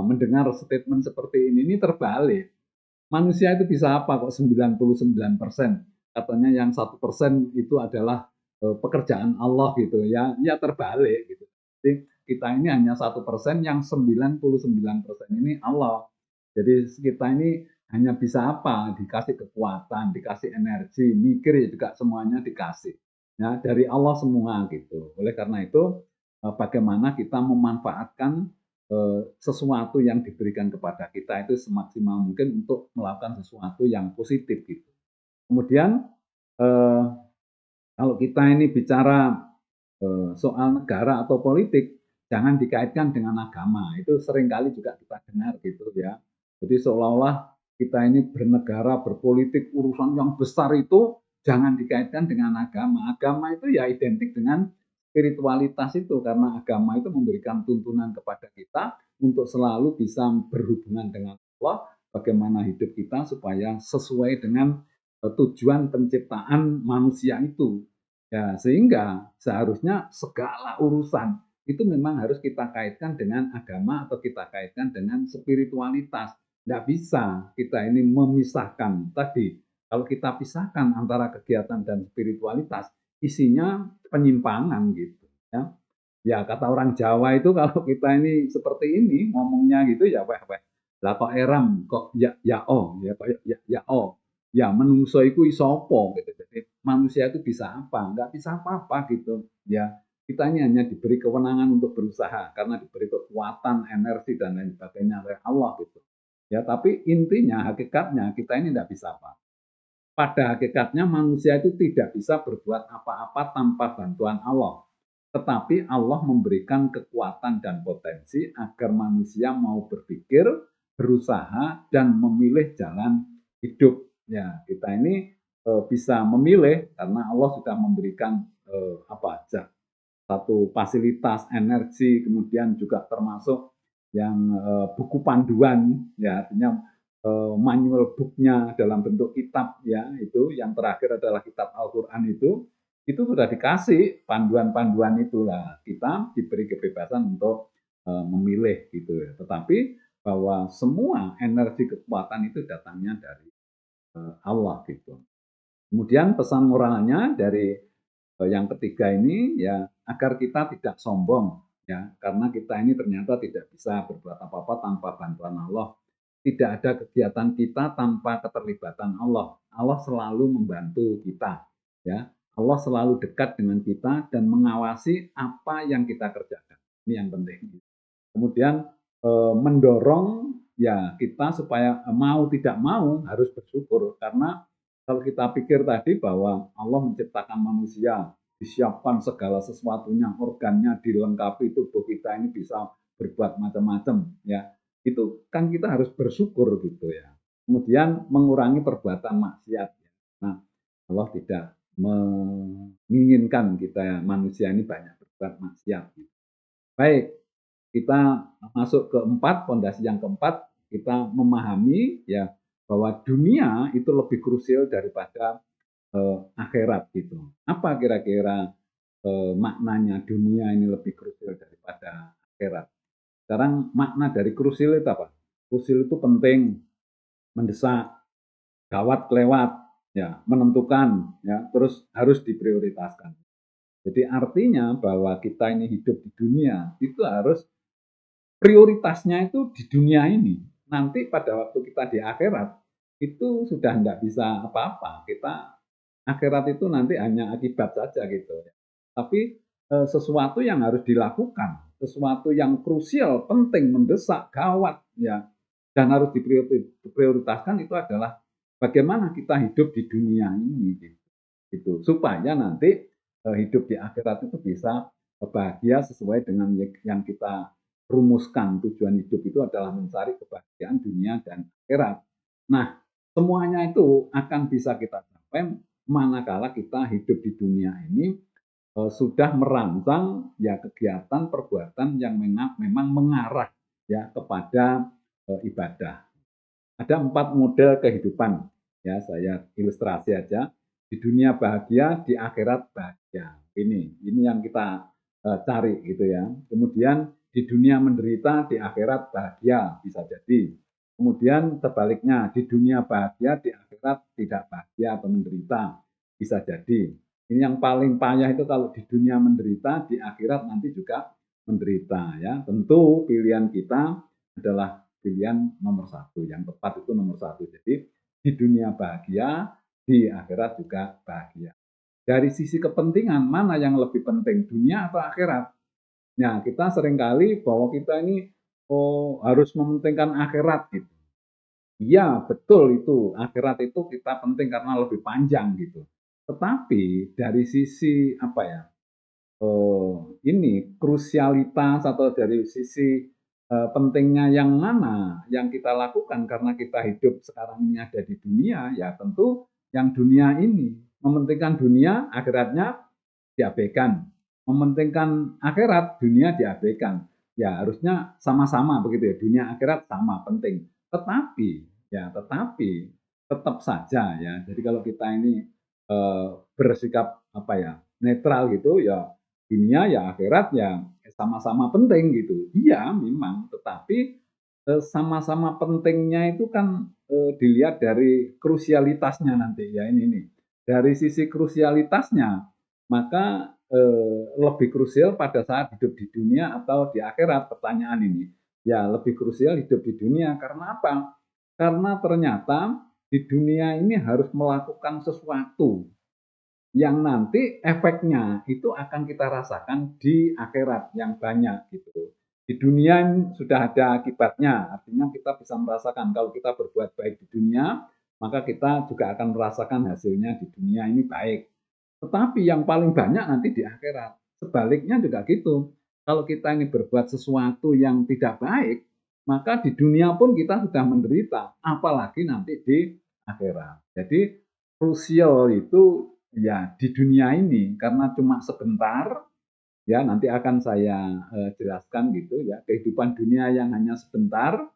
mendengar statement seperti ini terbalik. Manusia itu bisa apa kok 99%? Katanya yang 1% itu adalah pekerjaan Allah gitu ya. Ya terbalik gitu. Jadi kita ini hanya 1%, yang 99% ini Allah. Jadi kita ini hanya bisa apa? Dikasih kekuatan, dikasih energi, mikir ya juga semuanya dikasih. Ya, dari Allah semua gitu. Oleh karena itu bagaimana kita memanfaatkan sesuatu yang diberikan kepada kita itu semaksimal mungkin untuk melakukan sesuatu yang positif gitu. Kemudian eh, kalau kita ini bicara soal negara atau politik, jangan dikaitkan dengan agama. Itu seringkali juga kita dengar gitu ya. Jadi seolah-olah kita ini bernegara, berpolitik, urusan yang besar itu jangan dikaitkan dengan agama. Agama itu ya identik dengan spiritualitas itu, karena agama itu memberikan tuntunan kepada kita untuk selalu bisa berhubungan dengan Allah, bagaimana hidup kita supaya sesuai dengan tujuan penciptaan manusia itu. Ya, sehingga seharusnya segala urusan itu memang harus kita kaitkan dengan agama atau kita kaitkan dengan spiritualitas. Tidak bisa kita ini memisahkan tadi. Kalau kita pisahkan antara kegiatan dan spiritualitas, isinya penyimpangan gitu. Ya, ya kata orang Jawa itu kalau kita ini seperti ini ngomongnya gitu ya weh weh. Lah kok eram kok ya oh ya kok ya oh ya menungso itu iso apa gitu. Jadi manusia itu bisa apa? Enggak bisa apa-apa gitu. Ya kita ini hanya diberi kewenangan untuk berusaha karena diberi kekuatan, energi dan lain sebagainya oleh Allah gitu. Ya tapi intinya hakikatnya kita ini tidak bisa apa. Pada hakikatnya manusia itu tidak bisa berbuat apa-apa tanpa bantuan Allah. Tetapi Allah memberikan kekuatan dan potensi agar manusia mau berpikir, berusaha, dan memilih jalan hidup. Ya, kita ini bisa memilih karena Allah sudah memberikan apa aja satu fasilitas energi, kemudian juga termasuk yang buku panduan, ya artinya manual booknya dalam bentuk kitab ya, itu yang terakhir adalah kitab Al-Quran itu sudah dikasih panduan-panduan itulah, kita diberi kebebasan untuk memilih gitu ya. Tetapi bahwa semua energi kekuatan itu datangnya dari Allah gitu. Kemudian pesan moralnya dari yang ketiga ini ya agar kita tidak sombong ya, karena kita ini ternyata tidak bisa berbuat apa-apa tanpa bantuan Allah. Tidak ada kegiatan kita tanpa keterlibatan Allah. Allah selalu membantu kita ya. Allah selalu dekat dengan kita dan mengawasi apa yang kita kerjakan. Ini yang penting. Kemudian mendorong ya kita supaya mau tidak mau harus bersyukur, karena kalau kita pikir tadi bahwa Allah menciptakan manusia, disiapkan segala sesuatunya, organnya dilengkapi, tubuh kita ini bisa berbuat macam-macam ya. Itu kan kita harus bersyukur gitu ya. Kemudian mengurangi perbuatan maksiat. Nah, Allah tidak menginginkan kita manusia ini banyak berbuat maksiat. Baik, kita masuk ke empat, fondasi yang keempat, kita memahami ya bahwa dunia itu lebih krusial daripada akhirat gitu. Apa kira-kira maknanya dunia ini lebih krusial daripada akhirat? Sekarang makna dari krusial itu apa? Krusial itu penting, mendesak, gawat kelewat, ya, menentukan, ya, terus harus diprioritaskan. Jadi artinya bahwa kita ini hidup di dunia itu harus prioritasnya itu di dunia ini. Nanti pada waktu kita di akhirat itu sudah tidak bisa apa-apa. Kita akhirat itu nanti hanya akibat saja gitu. Tapi sesuatu yang harus dilakukan, sesuatu yang krusial, penting, mendesak, gawat ya dan harus diprioritaskan itu adalah bagaimana kita hidup di dunia ini gitu. Supaya nanti hidup di akhirat itu bisa bahagia sesuai dengan yang kita rumuskan. Tujuan hidup itu adalah mencari kebahagiaan dunia dan akhirat. Nah, semuanya itu akan bisa kita capai manakala kita hidup di dunia ini sudah merancang ya kegiatan perbuatan yang memang mengarah ya kepada ibadah. Ada 4 model kehidupan ya saya ilustrasi aja. Di dunia bahagia, di akhirat bahagia. Ini yang kita cari gitu ya. Kemudian di dunia menderita, di akhirat bahagia bisa jadi. Kemudian sebaliknya, di dunia bahagia, di akhirat tidak bahagia atau menderita bisa jadi. Ini yang paling payah itu kalau di dunia menderita, di akhirat nanti juga menderita ya. Tentu pilihan kita adalah pilihan nomor satu. Yang tepat itu nomor satu. Jadi di dunia bahagia, di akhirat juga bahagia. Dari sisi kepentingan, mana yang lebih penting, dunia atau akhirat? Nah, kita seringkali bahwa kita ini harus mementingkan akhirat gitu. Iya, betul itu. Akhirat itu kita penting karena lebih panjang gitu. Tetapi dari sisi apa ya? Ini krusialitas atau dari sisi pentingnya yang mana yang kita lakukan karena kita hidup sekarang ini ada di dunia, ya tentu yang dunia ini. Mementingkan dunia, akhiratnya diabaikan. Mementingkan akhirat, dunia diabaikan. Ya harusnya sama-sama begitu ya, dunia akhirat sama penting. Tetapi tetap saja ya. Jadi kalau kita ini bersikap apa ya netral gitu ya, dunia ya akhirat ya sama-sama penting gitu. Iya memang, tetapi sama-sama pentingnya itu kan dilihat dari krusialitasnya nanti ya ini nih. Dari sisi krusialitasnya, maka lebih krusial pada saat hidup di dunia atau di akhirat pertanyaan ini. Ya lebih krusial hidup di dunia karena apa? Karena ternyata di dunia ini harus melakukan sesuatu yang nanti efeknya itu akan kita rasakan di akhirat yang banyak gitu. Di dunia sudah ada akibatnya, artinya kita bisa merasakan kalau kita berbuat baik di dunia, maka kita juga akan merasakan hasilnya di dunia ini baik. Tetapi yang paling banyak nanti di akhirat. Sebaliknya juga gitu. Kalau kita ini berbuat sesuatu yang tidak baik, maka di dunia pun kita sudah menderita, apalagi nanti di akhirat. Jadi krusial itu ya di dunia ini karena cuma sebentar ya nanti akan saya jelaskan gitu ya kehidupan dunia yang hanya sebentar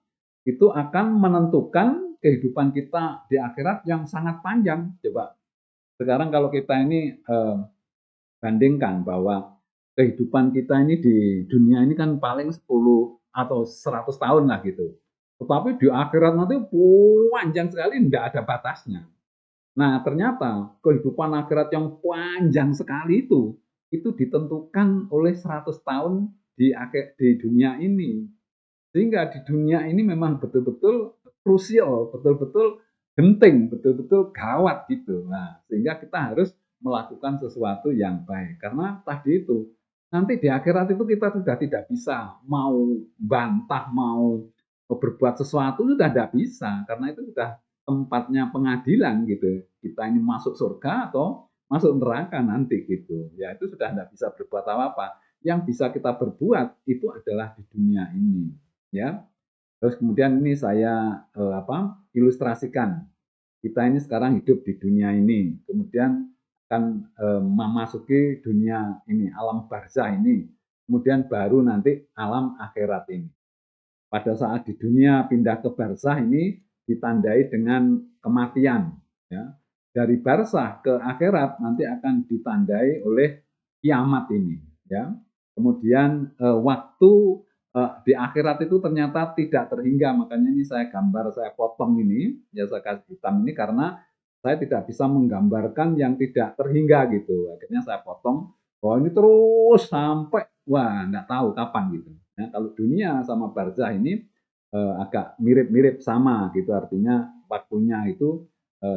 itu akan menentukan kehidupan kita di akhirat yang sangat panjang. Coba sekarang kalau kita ini bandingkan bahwa kehidupan kita ini di dunia ini kan paling 10 atau 100 tahun lah gitu. Tetapi di akhirat nanti panjang sekali, tidak ada batasnya. Nah, ternyata kehidupan akhirat yang panjang sekali itu ditentukan oleh 100 tahun di dunia ini. Sehingga di dunia ini memang betul-betul krusial, betul-betul genting, betul-betul gawat gitu. Nah, sehingga kita harus melakukan sesuatu yang baik. Karena tadi itu, nanti di akhirat itu kita sudah tidak bisa mau bantah, mau berbuat sesuatu sudah tidak bisa. Karena itu sudah tempatnya pengadilan gitu. Kita ini masuk surga atau masuk neraka nanti gitu. Ya itu sudah tidak bisa berbuat apa-apa. Yang bisa kita berbuat itu adalah di dunia ini ya. Terus kemudian ini saya ilustrasikan. Kita ini sekarang hidup di dunia ini, kemudian akan memasuki dunia ini, alam barzah ini. Kemudian baru nanti alam akhirat ini. Pada saat di dunia pindah ke barzah ini ditandai dengan kematian ya. Dari barzah ke akhirat nanti akan ditandai oleh kiamat ini ya. Kemudian waktu di akhirat itu ternyata tidak terhingga, makanya ini saya gambar, saya potong ini, ya saya kasih hitam ini karena saya tidak bisa menggambarkan yang tidak terhingga gitu. Akhirnya saya potong Oh ini terus sampai wah nggak tahu kapan gitu. Ya, kalau dunia sama barzah ini agak mirip-mirip sama gitu, artinya waktunya itu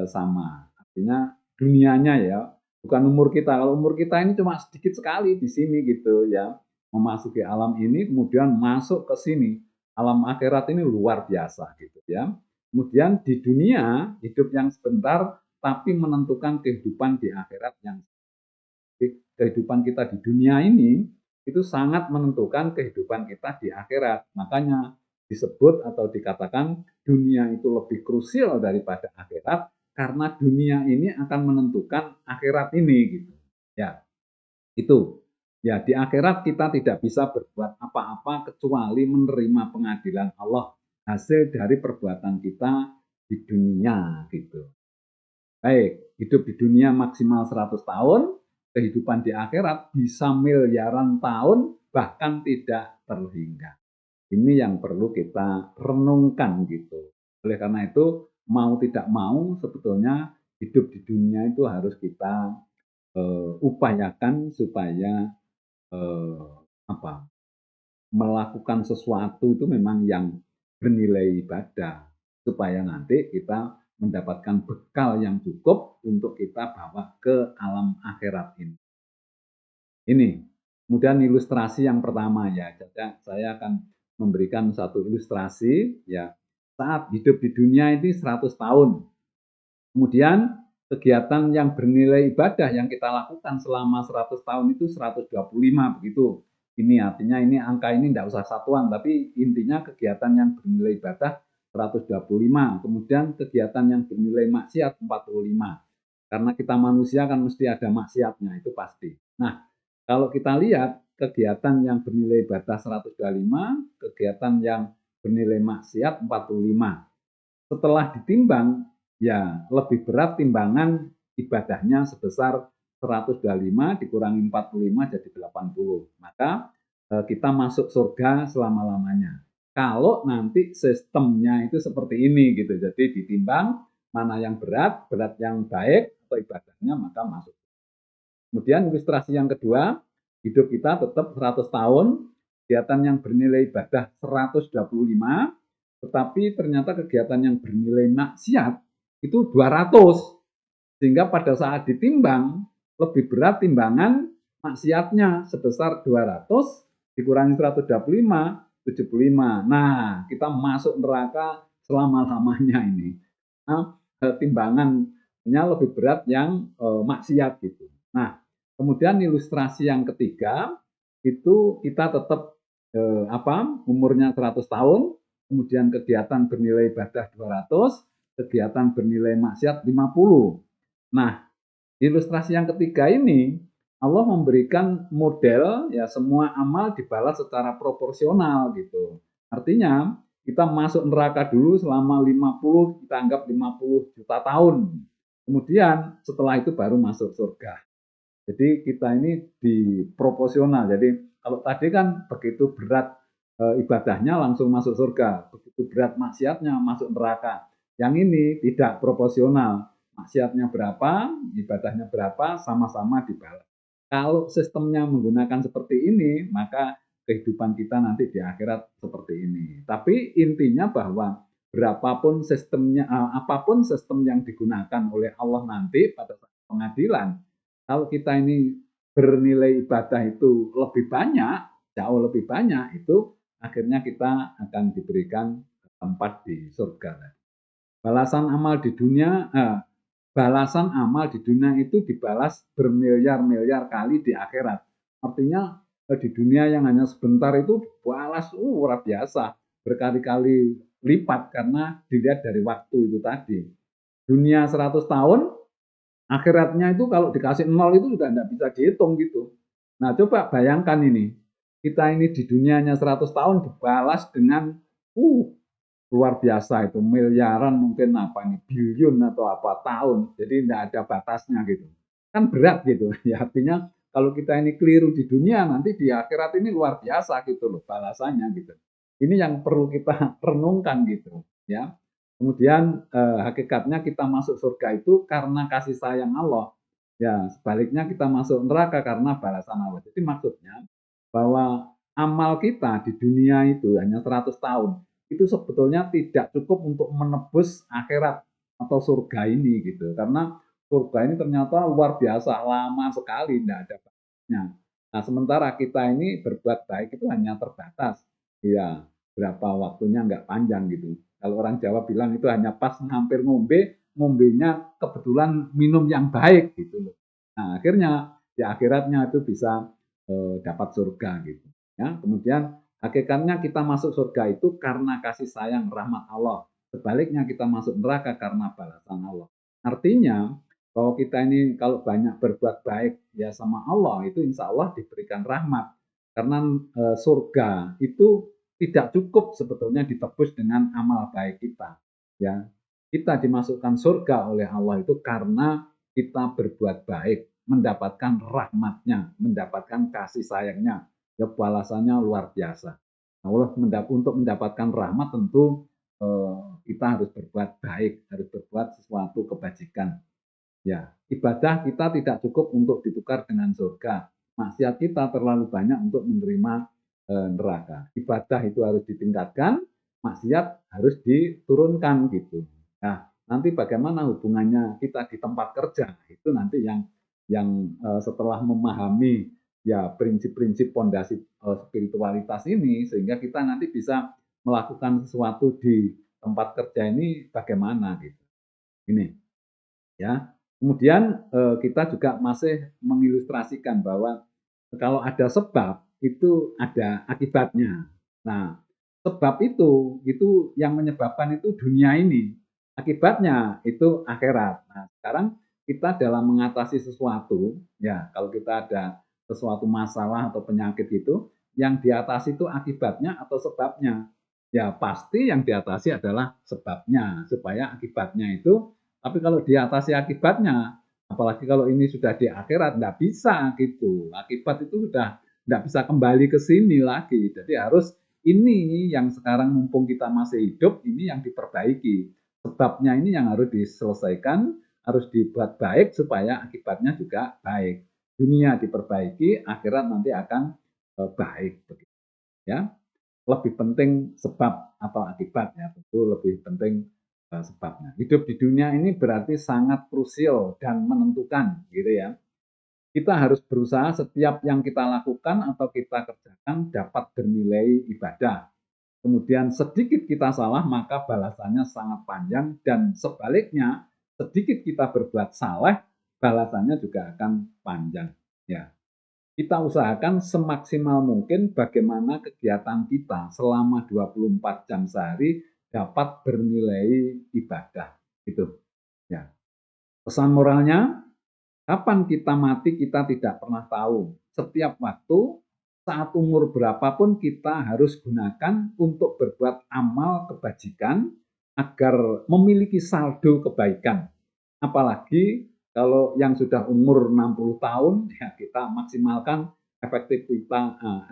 sama. Artinya dunianya ya, bukan umur kita. Kalau umur kita ini cuma sedikit sekali di sini gitu ya, memasuki alam ini kemudian masuk ke sini. Alam akhirat ini luar biasa gitu ya. Kemudian di dunia hidup yang sebentar tapi menentukan kehidupan di akhirat yang kehidupan kita di dunia ini itu sangat menentukan kehidupan kita di akhirat. Makanya disebut atau dikatakan dunia itu lebih krusial daripada akhirat karena dunia ini akan menentukan akhirat ini gitu. Ya, itu. Ya, di akhirat kita tidak bisa berbuat apa-apa kecuali menerima pengadilan Allah hasil dari perbuatan kita di dunia gitu. Baik, hidup di dunia maksimal 100 tahun, kehidupan di akhirat bisa miliaran tahun, bahkan tidak terhingga. Ini yang perlu kita renungkan gitu. Oleh karena itu, mau tidak mau sebetulnya hidup di dunia itu harus kita upayakan supaya uh, apa melakukan sesuatu itu memang yang bernilai ibadah supaya nanti kita mendapatkan bekal yang cukup untuk kita bawa ke alam akhirat ini. Ini kemudian ilustrasi yang pertama ya, saya akan memberikan satu ilustrasi ya saat hidup di dunia ini 100 tahun. Kemudian kegiatan yang bernilai ibadah yang kita lakukan selama 100 tahun itu 125 begitu. Ini artinya ini angka ini tidak usah satuan, tapi intinya kegiatan yang bernilai ibadah 125. Kemudian kegiatan yang bernilai maksiat 45. Karena kita manusia kan mesti ada maksiatnya, itu pasti. Nah, kalau kita lihat kegiatan yang bernilai ibadah 125, kegiatan yang bernilai maksiat 45. Setelah ditimbang, ya lebih berat timbangan ibadahnya sebesar 125 dikurangi 45 jadi 80. Maka kita masuk surga selama-lamanya. Kalau nanti sistemnya itu seperti ini gitu. Jadi ditimbang mana yang berat, berat yang baik atau ibadahnya maka masuk. Kemudian ilustrasi yang kedua, hidup kita tetap 100 tahun, kegiatan yang bernilai ibadah 125, tetapi ternyata kegiatan yang bernilai maksiat itu 200. Sehingga pada saat ditimbang, lebih berat timbangan maksiatnya sebesar 200 dikurangi 125, 75. Nah, kita masuk neraka selama-lamanya ini. Nah, timbangannya lebih berat yang maksiat gitu. Nah, kemudian ilustrasi yang ketiga itu kita tetap umurnya 100 tahun, kemudian kegiatan bernilai ibadah 200, kegiatan bernilai maksiat 50. Nah, ilustrasi yang ketiga ini Allah memberikan model ya semua amal dibalas secara proporsional gitu. Artinya kita masuk neraka dulu selama 50, kita anggap 50 juta tahun. Kemudian setelah itu baru masuk surga. Jadi kita ini di proporsional. Jadi kalau tadi kan begitu berat ibadahnya langsung masuk surga, begitu berat maksiatnya masuk neraka. Yang ini tidak proporsional. Maksiatnya berapa, ibadahnya berapa, sama-sama dibalas. Kalau sistemnya menggunakan seperti ini, maka kehidupan kita nanti di akhirat seperti ini. Tapi intinya bahwa berapapun sistemnya, apapun sistem yang digunakan oleh Allah nanti pada saat pengadilan, kalau kita ini bernilai ibadah itu lebih banyak, jauh lebih banyak, itu akhirnya kita akan diberikan tempat di surga. Balasan amal di dunia, balasan amal di dunia itu dibalas bermiliar-miliar kali di akhirat. Artinya di dunia yang hanya sebentar itu balas luar biasa, berkali-kali lipat karena dilihat dari waktu itu tadi. Dunia 100 tahun, akhiratnya itu kalau dikasih nol itu sudah tidak bisa dihitung gitu. Nah coba bayangkan ini, kita ini di dunianya 100 tahun dibalas dengan luar biasa itu, miliaran mungkin apa ini, biliun atau apa tahun, jadi tidak ada batasnya gitu. Kan berat gitu, ya artinya kalau kita ini keliru di dunia, nanti di akhirat ini luar biasa gitu loh balasannya gitu. Ini yang perlu kita renungkan gitu ya. Kemudian hakikatnya kita masuk surga itu karena kasih sayang Allah. Ya, sebaliknya kita masuk neraka karena balasan Allah. Jadi maksudnya bahwa amal kita di dunia itu hanya 100 tahun. Itu sebetulnya tidak cukup untuk menebus akhirat atau surga ini gitu. Karena surga ini ternyata luar biasa, lama sekali, tidak ada batasnya. Nah, sementara kita ini berbuat baik itu hanya terbatas. Iya, berapa waktunya nggak panjang gitu. Kalau orang Jawa bilang itu hanya pas hampir ngombe, ngombenya kebetulan minum yang baik gitu loh. Nah, akhirnya di akhiratnya itu bisa dapat surga gitu. Ya, kemudian hakikatnya kita masuk surga itu karena kasih sayang rahmat Allah. Sebaliknya kita masuk neraka karena balasan Allah. Artinya bahwa kita ini kalau banyak berbuat baik ya sama Allah itu insya Allah diberikan rahmat. Karena surga itu tidak cukup sebetulnya ditebus dengan amal baik kita. Ya, kita dimasukkan surga oleh Allah itu karena kita berbuat baik, mendapatkan rahmatnya, mendapatkan kasih sayangnya. Ya balasannya luar biasa. Nah, untuk mendapatkan rahmat tentu kita harus berbuat baik, harus berbuat sesuatu kebajikan. Ya, ibadah kita tidak cukup untuk ditukar dengan surga. Maksiat kita terlalu banyak untuk menerima neraka. Ibadah itu harus ditingkatkan, maksiat harus diturunkan gitu. Nah, nanti bagaimana hubungannya kita di tempat kerja itu nanti yang setelah memahami ya prinsip-prinsip pondasi spiritualitas ini sehingga kita nanti bisa melakukan sesuatu di tempat kerja ini bagaimana gitu. Ini ya. Kemudian kita juga masih mengilustrasikan bahwa kalau ada sebab itu ada akibatnya. Nah, sebab itu yang menyebabkan itu dunia ini. Akibatnya itu akhirat. Nah, sekarang kita dalam mengatasi sesuatu, ya kalau kita ada sesuatu masalah atau penyakit itu, yang diatasi itu akibatnya atau sebabnya. Ya pasti yang diatasi adalah sebabnya, supaya akibatnya itu tapi kalau diatasi akibatnya, apalagi kalau ini sudah di akhirat, nggak bisa gitu. Akibat itu sudah nggak bisa kembali ke sini lagi. Jadi harus ini yang sekarang mumpung kita masih hidup, ini yang diperbaiki. Sebabnya ini yang harus diselesaikan, harus dibuat baik supaya akibatnya juga baik. Dunia diperbaiki, akhirat nanti akan baik. Ya, lebih penting sebab atau akibat ya, tentu lebih penting sebabnya. Hidup di dunia ini berarti sangat krusial dan menentukan gitu ya. Kita harus berusaha setiap yang kita lakukan atau kita kerjakan dapat bernilai ibadah. Kemudian sedikit kita salah maka balasannya sangat panjang dan sebaliknya sedikit kita berbuat salah balasannya juga akan panjang. Ya, kita usahakan semaksimal mungkin bagaimana kegiatan kita selama 24 jam sehari dapat bernilai ibadah. Itu ya. Pesan moralnya, kapan kita mati kita tidak pernah tahu. Setiap waktu, saat umur berapapun kita harus gunakan untuk berbuat amal kebajikan agar memiliki saldo kebaikan. Apalagi kalau yang sudah umur 60 tahun, ya kita maksimalkan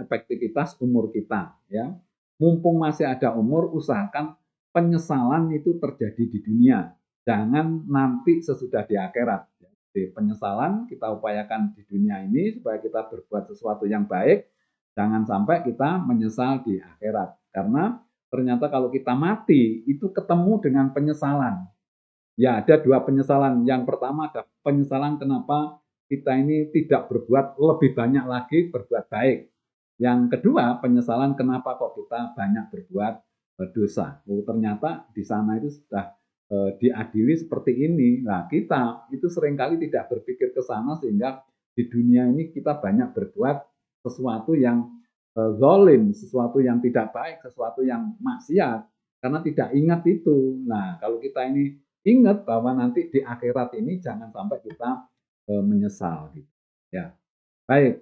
efektivitas umur kita. Ya. Mumpung masih ada umur, usahakan penyesalan itu terjadi di dunia. Jangan nanti sesudah di akhirat. Jadi penyesalan kita upayakan di dunia ini supaya kita berbuat sesuatu yang baik. Jangan sampai kita menyesal di akhirat. Karena ternyata kalau kita mati, itu ketemu dengan penyesalan. Ya, ada dua penyesalan. Yang pertama ada penyesalan kenapa kita ini tidak berbuat lebih banyak lagi berbuat baik. Yang kedua, penyesalan kenapa kok kita banyak berbuat dosa. Oh, ternyata di sana itu sudah diadili seperti ini. Nah, kita itu seringkali tidak berpikir ke sana sehingga di dunia ini kita banyak berbuat sesuatu yang zalim, sesuatu yang tidak baik, sesuatu yang maksiat karena tidak ingat itu. Nah, kalau kita ini ingat bahwa nanti di akhirat ini jangan sampai kita menyesal gitu. Ya. Baik,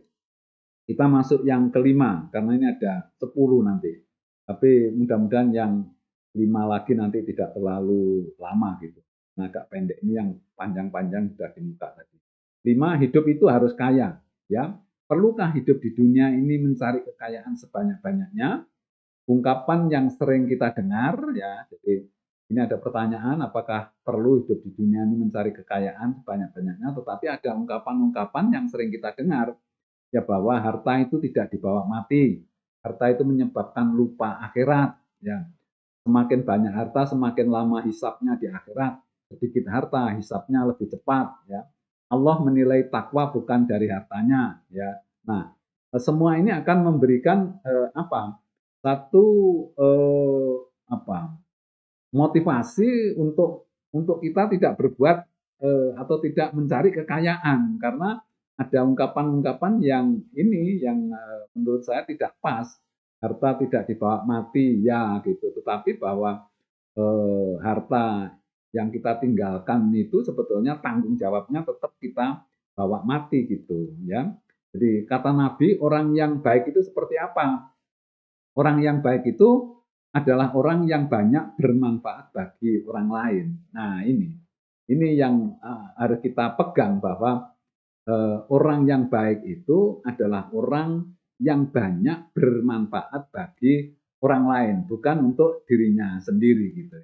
kita masuk yang kelima karena ini ada 10 nanti. Tapi mudah-mudahan yang 5 lagi nanti tidak terlalu lama gitu. Nah, agak pendek ini yang panjang-panjang sudah diminta tadi. 5, hidup itu harus kaya, ya. Perlukah hidup di dunia ini mencari kekayaan sebanyak-banyaknya? Ungkapan yang sering kita dengar ya, jadi Ini ada pertanyaan, apakah perlu hidup di dunia ini mencari kekayaan sebanyak-banyaknya? Tetapi ada ungkapan-ungkapan yang sering kita dengar, ya bahwa harta itu tidak dibawa mati. Harta itu menyebabkan lupa akhirat. Ya, semakin banyak harta, semakin lama hisapnya di akhirat. Sedikit harta, hisapnya lebih cepat. Ya, Allah menilai takwa bukan dari hartanya. Ya, nah semua ini akan memberikan apa? Satu apa? Motivasi untuk kita tidak berbuat atau tidak mencari kekayaan karena ada ungkapan-ungkapan yang ini yang menurut saya tidak pas. Harta tidak dibawa mati ya gitu, tetapi bahwa harta yang kita tinggalkan itu sebetulnya tanggung jawabnya tetap kita bawa mati gitu ya. Jadi kata Nabi, orang yang baik itu seperti apa? Orang yang baik itu adalah orang yang banyak bermanfaat bagi orang lain. Nah, ini yang harus kita pegang bahwa orang yang baik itu adalah orang yang banyak bermanfaat bagi orang lain, bukan untuk dirinya sendiri gitu.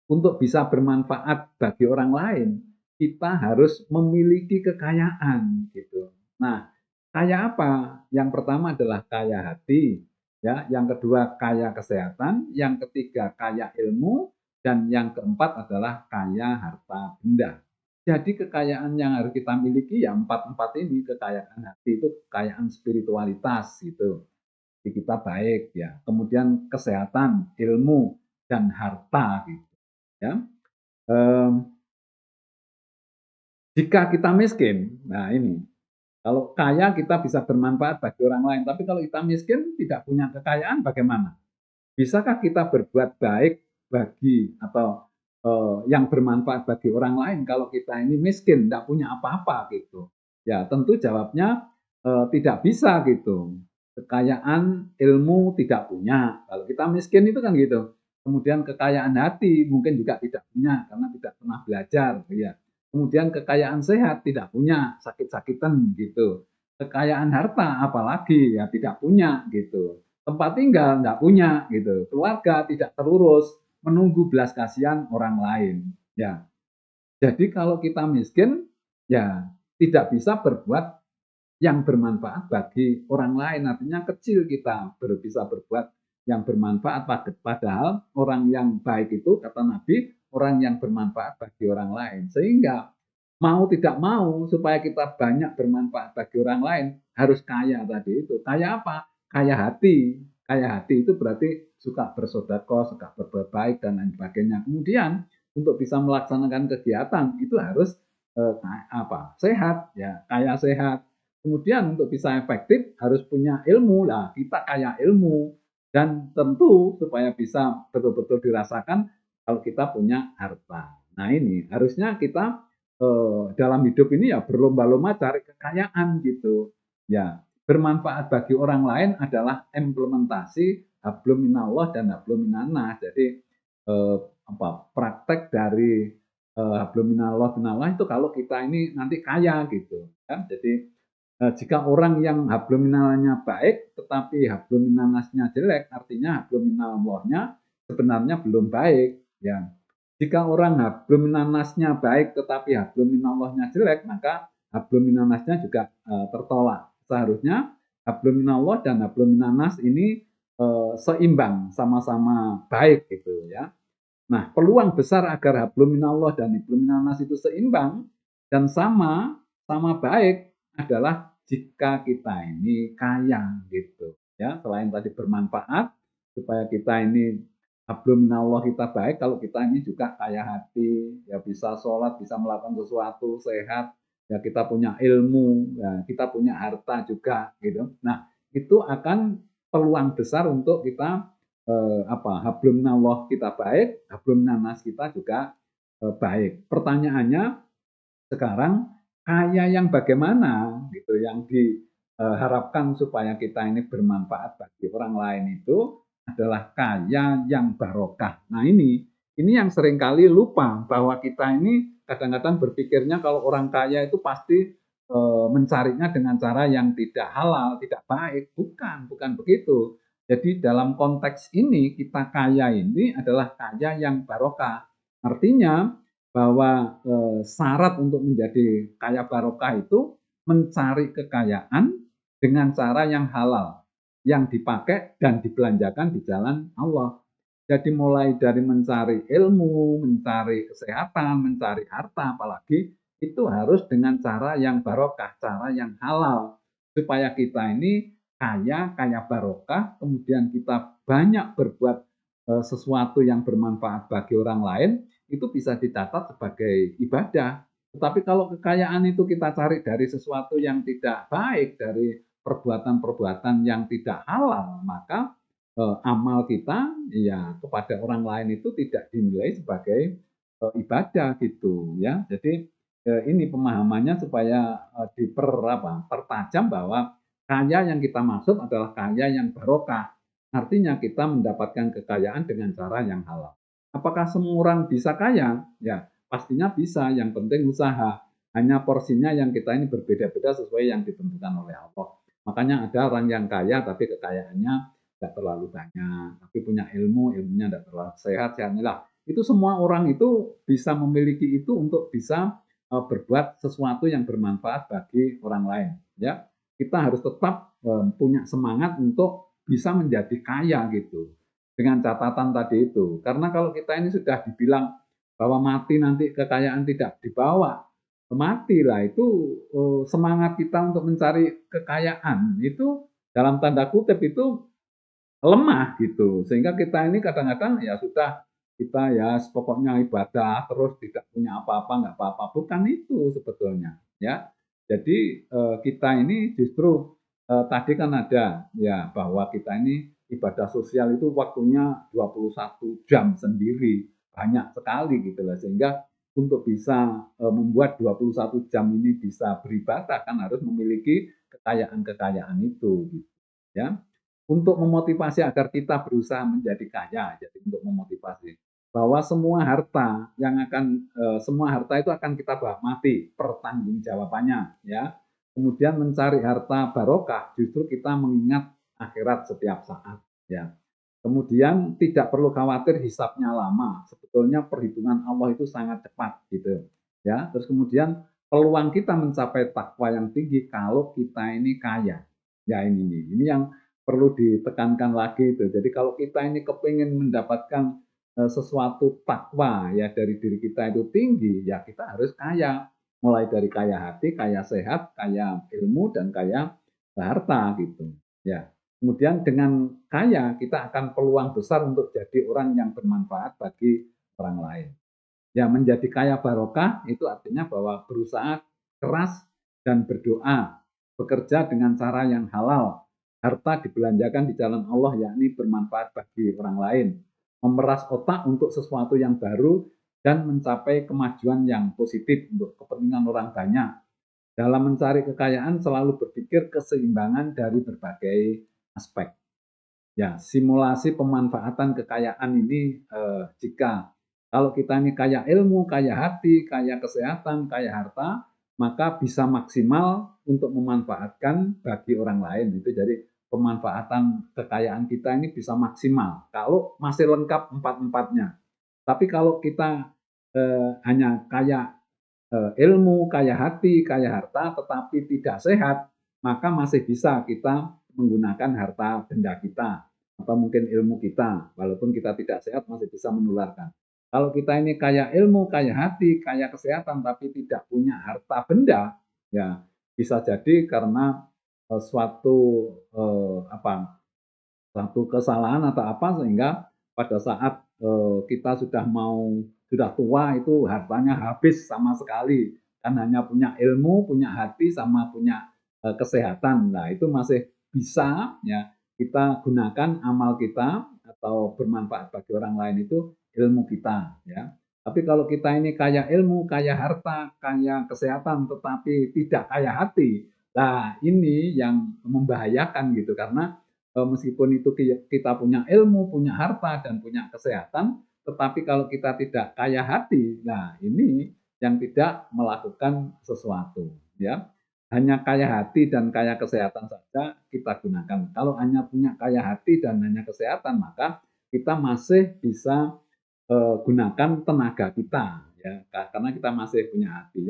Untuk bisa bermanfaat bagi orang lain, kita harus memiliki kekayaan gitu. Nah, kaya apa? Yang pertama adalah kaya hati, ya. Yang kedua kaya kesehatan, yang ketiga kaya ilmu, dan yang keempat adalah kaya harta benda. Jadi kekayaan yang harus kita miliki ya empat-empat ini, kekayaan hati itu kekayaan spiritualitas gitu. Jadi kita baik ya. Kemudian kesehatan, ilmu, dan harta gitu ya. Um, jika kita miskin, nah ini, kalau kaya kita bisa bermanfaat bagi orang lain, tapi kalau kita miskin tidak punya kekayaan bagaimana? Bisakah kita berbuat baik bagi atau yang bermanfaat bagi orang lain kalau kita ini miskin, tidak punya apa-apa gitu? Ya tentu jawabnya tidak bisa gitu. Kekayaan ilmu tidak punya. Kalau kita miskin itu kan gitu. Kemudian kekayaan hati mungkin juga tidak punya karena tidak pernah belajar, ya. Kemudian kekayaan sehat tidak punya, sakit-sakitan gitu. Kekayaan harta apalagi ya tidak punya gitu. Tempat tinggal tidak punya gitu. Keluarga tidak terurus, menunggu belas kasihan orang lain. Ya, jadi kalau kita miskin, ya tidak bisa berbuat yang bermanfaat bagi orang lain. Artinya kecil kita bisa berbuat yang bermanfaat, padahal orang yang baik itu kata Nabi, orang yang bermanfaat bagi orang lain. Sehingga mau tidak mau supaya kita banyak bermanfaat bagi orang lain harus kaya tadi itu. Kaya apa? Kaya hati. Kaya hati itu berarti suka bersedekah, suka berbuat baik dan lain sebagainya. Kemudian untuk bisa melaksanakan kegiatan itu harus sehat ya, kaya sehat. Kemudian untuk bisa efektif harus punya ilmu lah, kita kaya ilmu dan tentu supaya bisa betul-betul dirasakan kalau kita punya harta. Nah ini harusnya kita dalam hidup ini ya berlomba-lomba cari kekayaan gitu. Ya, bermanfaat bagi orang lain adalah implementasi hablum minallah dan hablum minannas. Jadi praktek dari hablum minallah itu kalau kita ini nanti kaya gitu kan. Jadi jika orang yang hablum minallahnya baik tetapi hablum minannasnya jelek, artinya hablum minallahnya sebenarnya belum baik ya. Jika orang hablum minannasnya baik tetapi hablum minallahnya jelek, maka hablum minannasnya juga tertolak. Seharusnya hablum minallah dan hablum minannas ini seimbang, sama-sama baik gitu ya. Nah, peluang besar agar hablum minallah dan hablum minannas itu seimbang dan sama baik adalah jika kita ini kaya gitu ya. Selain tadi bermanfaat supaya kita ini hablum minallah kita baik, kalau kita ini juga kaya hati, ya bisa sholat, bisa melakukan sesuatu, sehat, ya kita punya ilmu, ya kita punya harta juga gitu. Nah, itu akan peluang besar untuk kita hablum minallah kita baik, hablum minannas kita juga baik. Pertanyaannya sekarang kaya yang bagaimana gitu yang diharapkan supaya kita ini bermanfaat bagi orang lain itu adalah kaya yang barokah. Nah ini yang seringkali lupa bahwa kita ini kadang-kadang berpikirnya kalau orang kaya itu pasti mencarinya dengan cara yang tidak halal, tidak baik. Bukan begitu. Jadi dalam konteks ini kita kaya ini adalah kaya yang barokah. Artinya bahwa syarat untuk menjadi kaya barokah itu mencari kekayaan dengan cara yang halal, yang dipakai dan dibelanjakan di jalan Allah. Jadi mulai dari mencari ilmu, mencari kesehatan, mencari harta, apalagi itu harus dengan cara yang barokah, cara yang halal. Supaya kita ini kaya, kaya barokah, kemudian kita banyak berbuat sesuatu yang bermanfaat bagi orang lain, itu bisa dicatat sebagai ibadah. Tetapi kalau kekayaan itu kita cari dari sesuatu yang tidak baik, dari perbuatan-perbuatan yang tidak halal, maka amal kita ya kepada orang lain itu tidak dinilai sebagai ibadah gitu ya. Jadi ini pemahamannya supaya pertajam bahwa kaya yang kita maksud adalah kaya yang barokah. Artinya kita mendapatkan kekayaan dengan cara yang halal. Apakah semua orang bisa kaya? Ya, pastinya bisa. Yang penting usaha. Hanya porsinya yang kita ini berbeda-beda sesuai yang ditentukan oleh Allah. Makanya ada orang yang kaya tapi kekayaannya tidak terlalu banyak, tapi punya ilmu, ilmunya tidak terlalu sehat, sehatnya. Itu semua orang itu bisa memiliki itu untuk bisa berbuat sesuatu yang bermanfaat bagi orang lain. Ya, kita harus tetap punya semangat untuk bisa menjadi kaya gitu. Dengan catatan tadi itu, karena kalau kita ini sudah dibilang bahwa mati nanti kekayaan tidak dibawa, mati lah itu semangat kita untuk mencari kekayaan itu dalam tanda kutip itu lemah gitu. Sehingga kita ini kadang-kadang ya sudah kita ya pokoknya ibadah terus tidak punya apa-apa, nggak apa-apa. Bukan itu sebetulnya ya. Jadi kita ini justru tadi kan ada ya bahwa kita ini ibadah sosial itu waktunya 21 jam sendiri. Banyak sekali gitu lah. Sehingga untuk bisa membuat 21 jam ini bisa beribadah kan harus memiliki kekayaan-kekayaan itu gitu ya untuk memotivasi agar kita berusaha menjadi kaya. Jadi untuk memotivasi bahwa semua harta yang akan semua harta itu akan kita bawa mati, pertanggungjawabannya ya. Kemudian mencari harta barokah justru kita mengingat akhirat setiap saat ya. Kemudian tidak perlu khawatir hisapnya lama. Sebetulnya perhitungan Allah itu sangat cepat gitu ya. Terus kemudian peluang kita mencapai takwa yang tinggi kalau kita ini kaya. Ya ini yang perlu ditekankan lagi itu. Jadi kalau kita ini kepingin mendapatkan sesuatu takwa ya dari diri kita itu tinggi, ya kita harus kaya. Mulai dari kaya hati, kaya sehat, kaya ilmu dan kaya harta gitu. Ya. Kemudian dengan kaya kita akan peluang besar untuk jadi orang yang bermanfaat bagi orang lain. Ya menjadi kaya barokah itu artinya bahwa berusaha keras dan berdoa, bekerja dengan cara yang halal, harta dibelanjakan di jalan Allah yakni bermanfaat bagi orang lain, memeras otak untuk sesuatu yang baru dan mencapai kemajuan yang positif untuk kepentingan orang banyak. Dalam mencari kekayaan selalu berpikir keseimbangan dari berbagai aspek. Ya, simulasi pemanfaatan kekayaan ini jika kalau kita ini kaya ilmu, kaya hati, kaya kesehatan, kaya harta, maka bisa maksimal untuk memanfaatkan bagi orang lain. Itu jadi pemanfaatan kekayaan kita ini bisa maksimal kalau masih lengkap empat-empatnya. Tapi kalau kita hanya kaya ilmu, kaya hati, kaya harta, tetapi tidak sehat, maka masih bisa kita menggunakan harta benda kita atau mungkin ilmu kita, walaupun kita tidak sehat masih bisa menularkan. Kalau kita ini kaya ilmu, kaya hati, kaya kesehatan, tapi tidak punya harta benda, ya bisa jadi karena suatu satu kesalahan atau apa sehingga pada saat kita sudah tua itu hartanya habis sama sekali kan hanya punya ilmu, punya hati sama punya kesehatan. Nah, itu masih bisa ya kita gunakan amal kita atau bermanfaat bagi orang lain itu ilmu kita ya. Tapi kalau kita ini kaya ilmu, kaya harta, kaya kesehatan tetapi tidak kaya hati, nah ini yang membahayakan gitu karena meskipun itu kita punya ilmu, punya harta, dan punya kesehatan, tetapi kalau kita tidak kaya hati, nah ini yang tidak melakukan sesuatu, ya. hanya kaya hati dan kaya kesehatan saja kita gunakan. Kalau hanya punya kaya hati dan hanya kesehatan, maka kita masih bisa gunakan tenaga kita, ya, karena kita masih punya hati.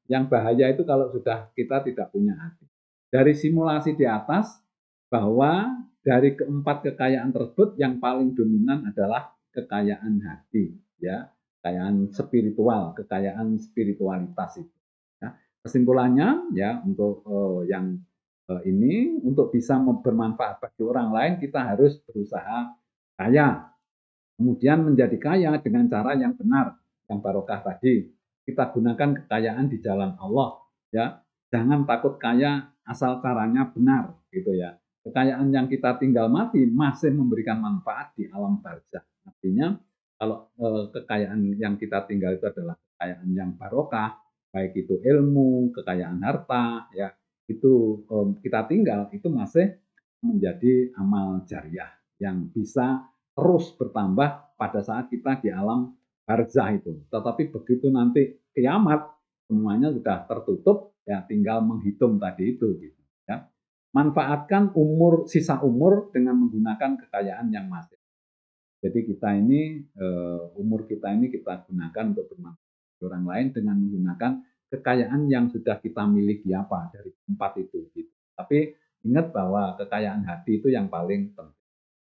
Yang bahaya itu kalau sudah kita tidak punya hati. Dari simulasi di atas bahwa dari keempat kekayaan tersebut yang paling dominan adalah kekayaan hati, ya, kekayaan spiritual, kekayaan spiritualitas itu. Ya. Kesimpulannya, ya, untuk yang ini untuk bisa bermanfaat bagi orang lain kita harus berusaha kaya, kemudian menjadi kaya dengan cara yang benar, yang barokah tadi. Kita gunakan kekayaan di jalan Allah, ya. Jangan takut kaya asal caranya benar, gitu ya. Kekayaan yang kita tinggal mati masih memberikan manfaat di alam barzakh. Artinya kalau kekayaan yang kita tinggal itu adalah kekayaan yang barokah, baik itu ilmu, kekayaan harta, ya, itu kita tinggal itu masih menjadi amal jariah yang bisa terus bertambah pada saat kita di alam barzah itu. Tetapi begitu nanti kiamat, semuanya sudah tertutup, ya tinggal menghitung tadi itu. Gitu, ya. Manfaatkan sisa umur dengan menggunakan kekayaan yang masih. Jadi kita ini, umur kita ini kita gunakan untuk bermanfaat orang lain dengan menggunakan kekayaan yang sudah kita miliki apa dari empat itu. Gitu. Tapi ingat bahwa kekayaan hati itu yang paling penting.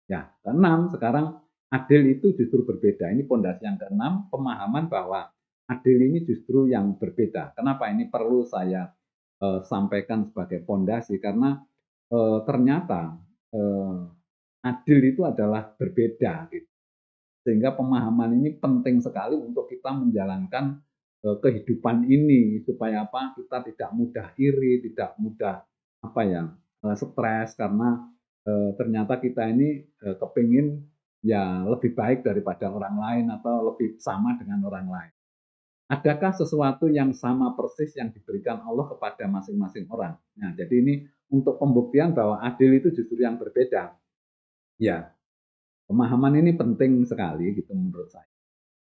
Ya, keenam, sekarang adil itu justru berbeda. Ini pondasi yang keenam, pemahaman bahwa adil ini justru yang berbeda. Kenapa ini perlu saya sampaikan sebagai pondasi? Karena ternyata adil itu adalah berbeda, gitu. Sehingga pemahaman ini penting sekali untuk kita menjalankan kehidupan ini supaya apa? Kita tidak mudah iri, tidak mudah apa ya stres karena ternyata kita ini kepingin ya lebih baik daripada orang lain atau lebih sama dengan orang lain. Adakah sesuatu yang sama persis yang diberikan Allah kepada masing-masing orang? Nah, jadi ini untuk pembuktian bahwa adil itu justru yang berbeda. Ya, pemahaman ini penting sekali gitu menurut saya.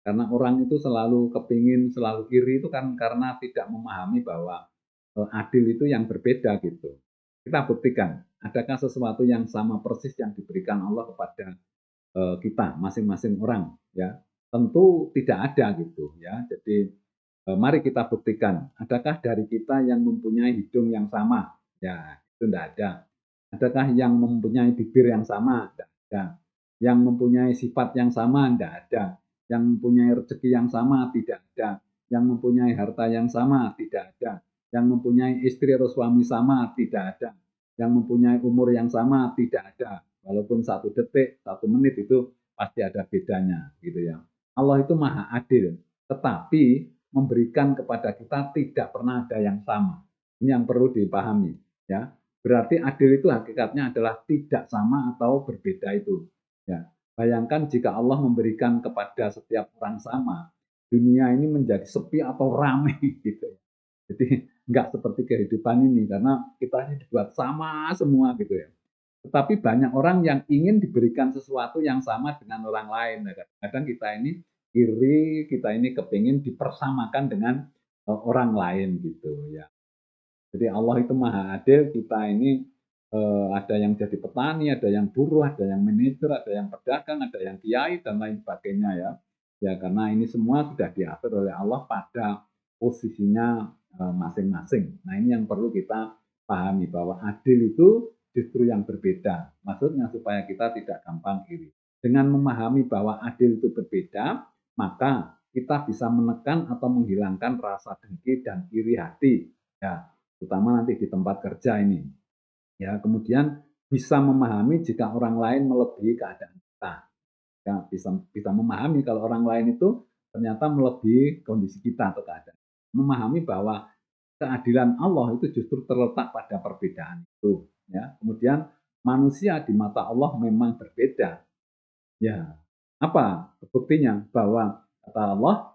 Karena orang itu selalu kepingin, selalu iri itu kan karena tidak memahami bahwa adil itu yang berbeda gitu. Kita buktikan, adakah sesuatu yang sama persis yang diberikan Allah kepada kita masing-masing orang ya? Tentu tidak ada gitu ya. Jadi mari kita buktikan, adakah dari kita yang mempunyai hidung yang sama? Ya, itu tidak ada. Adakah yang mempunyai bibir yang sama? Tidak ada. Yang mempunyai sifat yang sama? Tidak ada. Yang mempunyai rezeki yang sama? Tidak ada. Yang mempunyai harta yang sama? Tidak ada. Yang mempunyai istri atau suami sama? Tidak ada. Yang mempunyai umur yang sama? Tidak ada. Walaupun 1 detik, 1 menit itu pasti ada bedanya, gitu ya. Allah itu maha adil, tetapi memberikan kepada kita tidak pernah ada yang sama. Ini yang perlu dipahami, ya. Berarti adil itu hakikatnya adalah tidak sama atau berbeda itu. Ya. Bayangkan jika Allah memberikan kepada setiap orang sama, dunia ini menjadi sepi atau ramai gitu. Jadi nggak seperti kehidupan ini karena kita ini dibuat sama semua gitu ya. Tetapi banyak orang yang ingin diberikan sesuatu yang sama dengan orang lain. Nah, kadang-kadang kita ini iri, kita ini kepingin dipersamakan dengan orang lain gitu ya. Jadi Allah itu maha adil, kita ini ada yang jadi petani, ada yang buruh, ada yang manajer, ada yang pedagang, ada yang kiai dan lain sebagainya ya. Ya karena ini semua sudah diatur oleh Allah pada posisinya masing-masing. Nah ini yang perlu kita pahami bahwa adil itu justru yang berbeda. Maksudnya supaya kita tidak gampang iri. Dengan memahami bahwa adil itu berbeda, maka kita bisa menekan atau menghilangkan rasa dengki dan iri hati. Ya, terutama nanti di tempat kerja ini. Ya, kemudian bisa memahami jika orang lain melebihi keadaan kita. Ya, bisa memahami kalau orang lain itu ternyata melebihi kondisi kita atau keadaan. Memahami bahwa keadilan Allah itu justru terletak pada perbedaan itu. Ya, kemudian manusia di mata Allah memang berbeda. Ya, apa buktinya bahwa kata Allah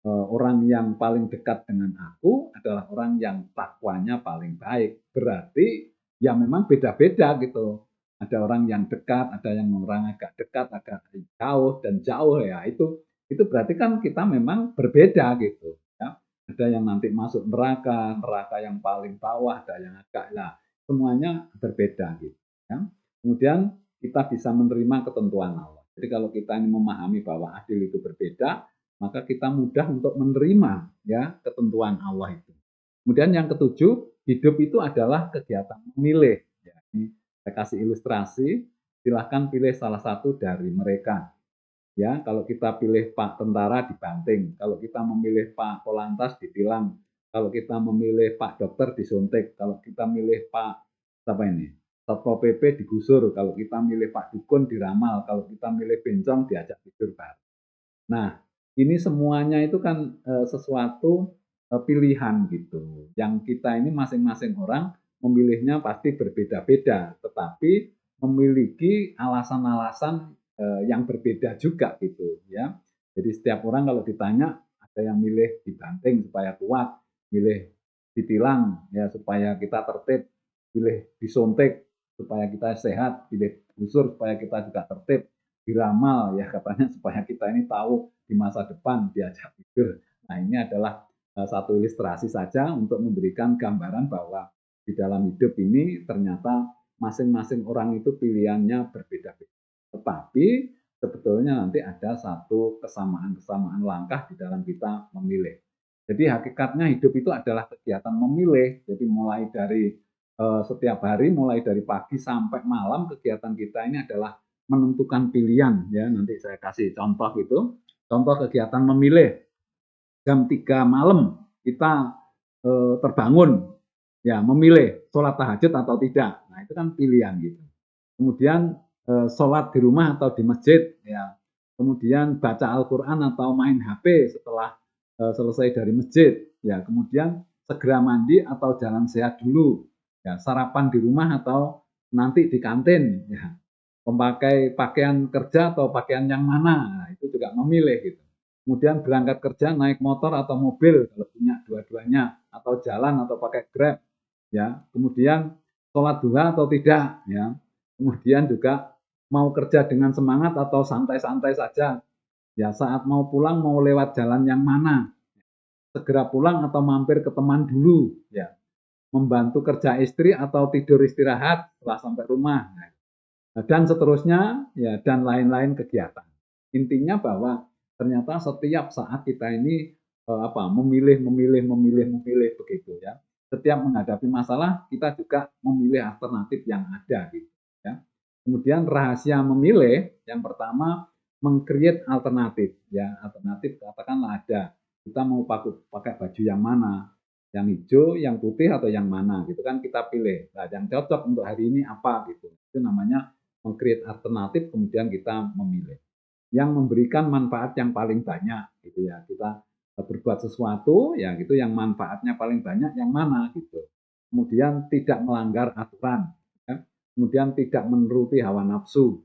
orang yang paling dekat dengan aku adalah orang yang takwanya paling baik. Berarti ya memang beda-beda gitu. Ada orang yang dekat, ada yang orang agak dekat, agak jauh dan jauh ya itu berarti kan kita memang berbeda gitu ya. ada yang nanti masuk neraka, neraka yang paling bawah, ada yang agak lah, semuanya berbeda gitu ya. Kemudian kita bisa menerima ketentuan Allah. Jadi kalau kita ini memahami bahwa adil itu berbeda, maka kita mudah untuk menerima ya ketentuan Allah itu. Kemudian yang ketujuh, hidup itu adalah kegiatan memilih. Ya, ini saya kasih ilustrasi, silahkan pilih salah satu dari mereka. Ya, kalau kita pilih Pak Tentara dibanting, kalau kita memilih Pak Polantas ditilang, kalau kita memilih Pak Dokter disuntik, kalau kita milih Pak apa ini? Satpol PP digusur, kalau kita milih Pak Dukun diramal, kalau kita milih bencong diajak tidur bareng. Nah, ini semuanya itu kan sesuatu pilihan gitu. Yang kita ini masing-masing orang memilihnya pasti berbeda-beda, tetapi memiliki alasan-alasan yang berbeda juga gitu ya. Jadi setiap orang kalau ditanya ada yang milih dibanting supaya kuat, milih ditilang ya supaya kita tertib, pilih disuntik supaya kita sehat, pilih gusur supaya kita juga tertib, diramal ya katanya supaya kita ini tahu di masa depan diajak tidur. Nah ini adalah satu ilustrasi saja untuk memberikan gambaran bahwa di dalam hidup ini ternyata masing-masing orang itu pilihannya berbeda-beda. Tetapi sebetulnya nanti ada satu kesamaan-kesamaan langkah di dalam kita memilih. Jadi hakikatnya hidup itu adalah kegiatan memilih. Jadi mulai dari setiap hari, mulai dari pagi sampai malam kegiatan kita ini adalah menentukan pilihan ya. Nanti saya kasih contoh gitu. Contoh kegiatan memilih. Jam 3 malam kita terbangun ya memilih sholat tahajud atau tidak. Nah, itu kan pilihan gitu. Kemudian sholat di rumah atau di masjid ya. Kemudian baca Al-Qur'an atau main HP setelah selesai dari masjid ya. Kemudian segera mandi atau jalan sehat dulu. Ya, sarapan di rumah atau nanti di kantin ya. Memakai pakaian kerja atau pakaian yang mana, nah, itu juga memilih gitu. Kemudian berangkat kerja naik motor atau mobil kalau punya dua-duanya, atau jalan atau pakai Grab ya. Kemudian sholat duha atau tidak ya. Kemudian juga mau kerja dengan semangat atau santai-santai saja. Ya saat mau pulang mau lewat jalan yang mana. Segera pulang atau mampir ke teman dulu ya. Membantu kerja istri atau tidur istirahat setelah sampai rumah. Nah, dan seterusnya ya dan lain-lain kegiatan. Intinya bahwa ternyata setiap saat kita ini memilih begitu ya. Setiap menghadapi masalah kita juga memilih alternatif yang ada gitu ya. Kemudian rahasia memilih yang pertama meng-create alternatif ya. Alternatif katakanlah ada kita mau pakai baju yang mana, yang hijau, yang putih atau yang mana gitu kan kita pilih. Nah, yang cocok untuk hari ini apa gitu. Itu namanya meng-create alternatif kemudian kita memilih yang memberikan manfaat yang paling banyak gitu ya. Kita berbuat sesuatu ya gitu yang manfaatnya paling banyak yang mana gitu. Kemudian tidak melanggar aturan ya. Kemudian tidak menuruti hawa nafsu.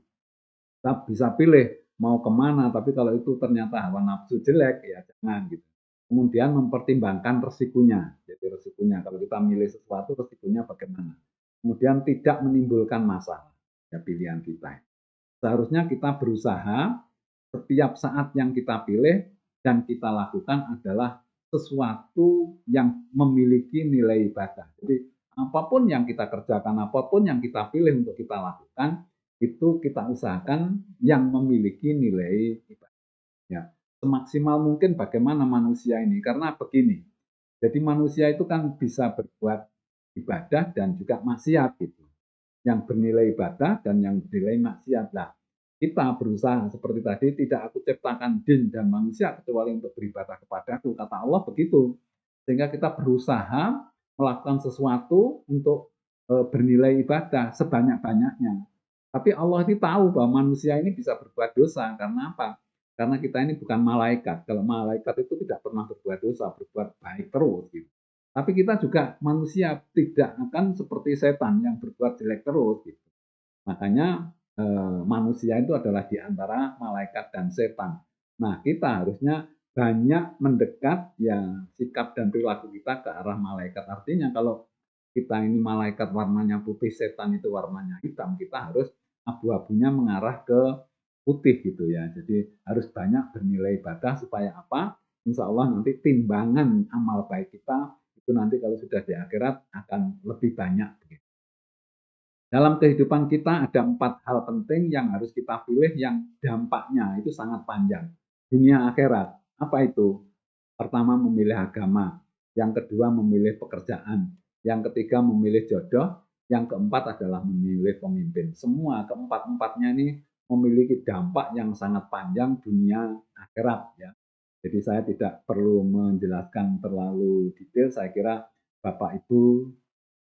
Kita bisa pilih mau kemana, tapi kalau itu ternyata hawa nafsu jelek ya jangan gitu. Kemudian mempertimbangkan resikonya. Jadi resikonya kalau kita milih sesuatu resikonya bagaimana. Kemudian tidak menimbulkan masalah ya pilihan kita. Seharusnya kita berusaha setiap saat yang kita pilih dan kita lakukan adalah sesuatu yang memiliki nilai ibadah. Jadi apapun yang kita kerjakan, apapun yang kita pilih untuk kita lakukan, itu kita usahakan yang memiliki nilai ibadah. Ya, semaksimal mungkin bagaimana manusia ini, karena begini. Jadi manusia itu kan bisa berbuat ibadah dan juga maksiat gitu. Yang bernilai ibadah dan yang bernilai maksiat. Nah, kita berusaha seperti tadi, tidak aku ciptakan jin dan manusia kecuali untuk beribadah kepadaku. Kata Allah begitu. Sehingga kita berusaha melakukan sesuatu untuk bernilai ibadah sebanyak-banyaknya. Tapi Allah ini tahu bahwa manusia ini bisa berbuat dosa. Karena apa? Karena kita ini bukan malaikat. Kalau malaikat itu tidak pernah berbuat dosa, berbuat baik terus. Gitu. Tapi kita juga manusia tidak akan seperti setan yang berbuat jelek terus. Gitu. Makanya manusia itu adalah di antara malaikat dan setan. Nah, kita harusnya banyak mendekat ya sikap dan perilaku kita ke arah malaikat. Artinya kalau kita ini malaikat warnanya putih, setan itu warnanya hitam, kita harus abu-abunya mengarah ke putih gitu ya. Jadi harus banyak bernilai ibadah supaya apa? insya Allah nanti timbangan amal baik kita itu nanti kalau sudah di akhirat akan lebih banyak. Dalam kehidupan kita ada 4 hal penting yang harus kita pilih yang dampaknya itu sangat panjang. Dunia akhirat, apa itu? Pertama memilih agama, yang kedua memilih pekerjaan, yang ketiga memilih jodoh, yang keempat adalah memilih pemimpin. Semua keempat-empatnya ini memiliki dampak yang sangat panjang dunia akhirat ya. Jadi saya tidak perlu menjelaskan terlalu detail, saya kira Bapak Ibu,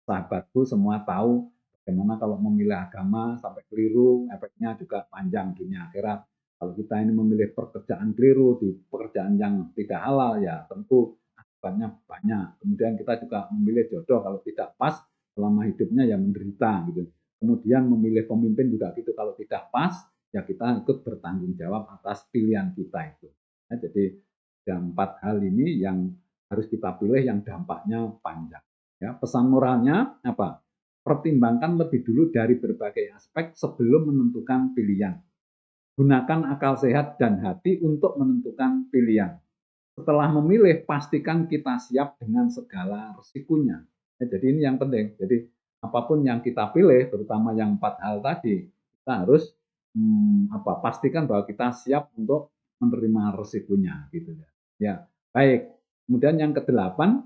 sahabatku semua tahu bagaimana kalau memilih agama sampai keliru, efeknya juga panjang dunia akhirat. Kalau kita ini memilih pekerjaan keliru di pekerjaan yang tidak halal, ya tentu akibatnya banyak. Kemudian kita juga memilih jodoh, kalau tidak pas selama hidupnya ya menderita gitu. Kemudian memilih pemimpin juga gitu, kalau tidak pas ya kita ikut bertanggung jawab atas pilihan kita itu. Ya, jadi ada 4 hal ini yang harus kita pilih yang dampaknya panjang. Ya, pesan moralnya apa? Pertimbangkan lebih dulu dari berbagai aspek sebelum menentukan pilihan. Gunakan akal sehat dan hati untuk menentukan pilihan. Setelah memilih, pastikan kita siap dengan segala resikonya. Ya, jadi ini yang penting. Jadi apapun yang kita pilih, terutama yang 4 hal tadi, kita harus pastikan bahwa kita siap untuk menerima resikonya, gitu ya. Ya, baik. Kemudian yang kedelapan,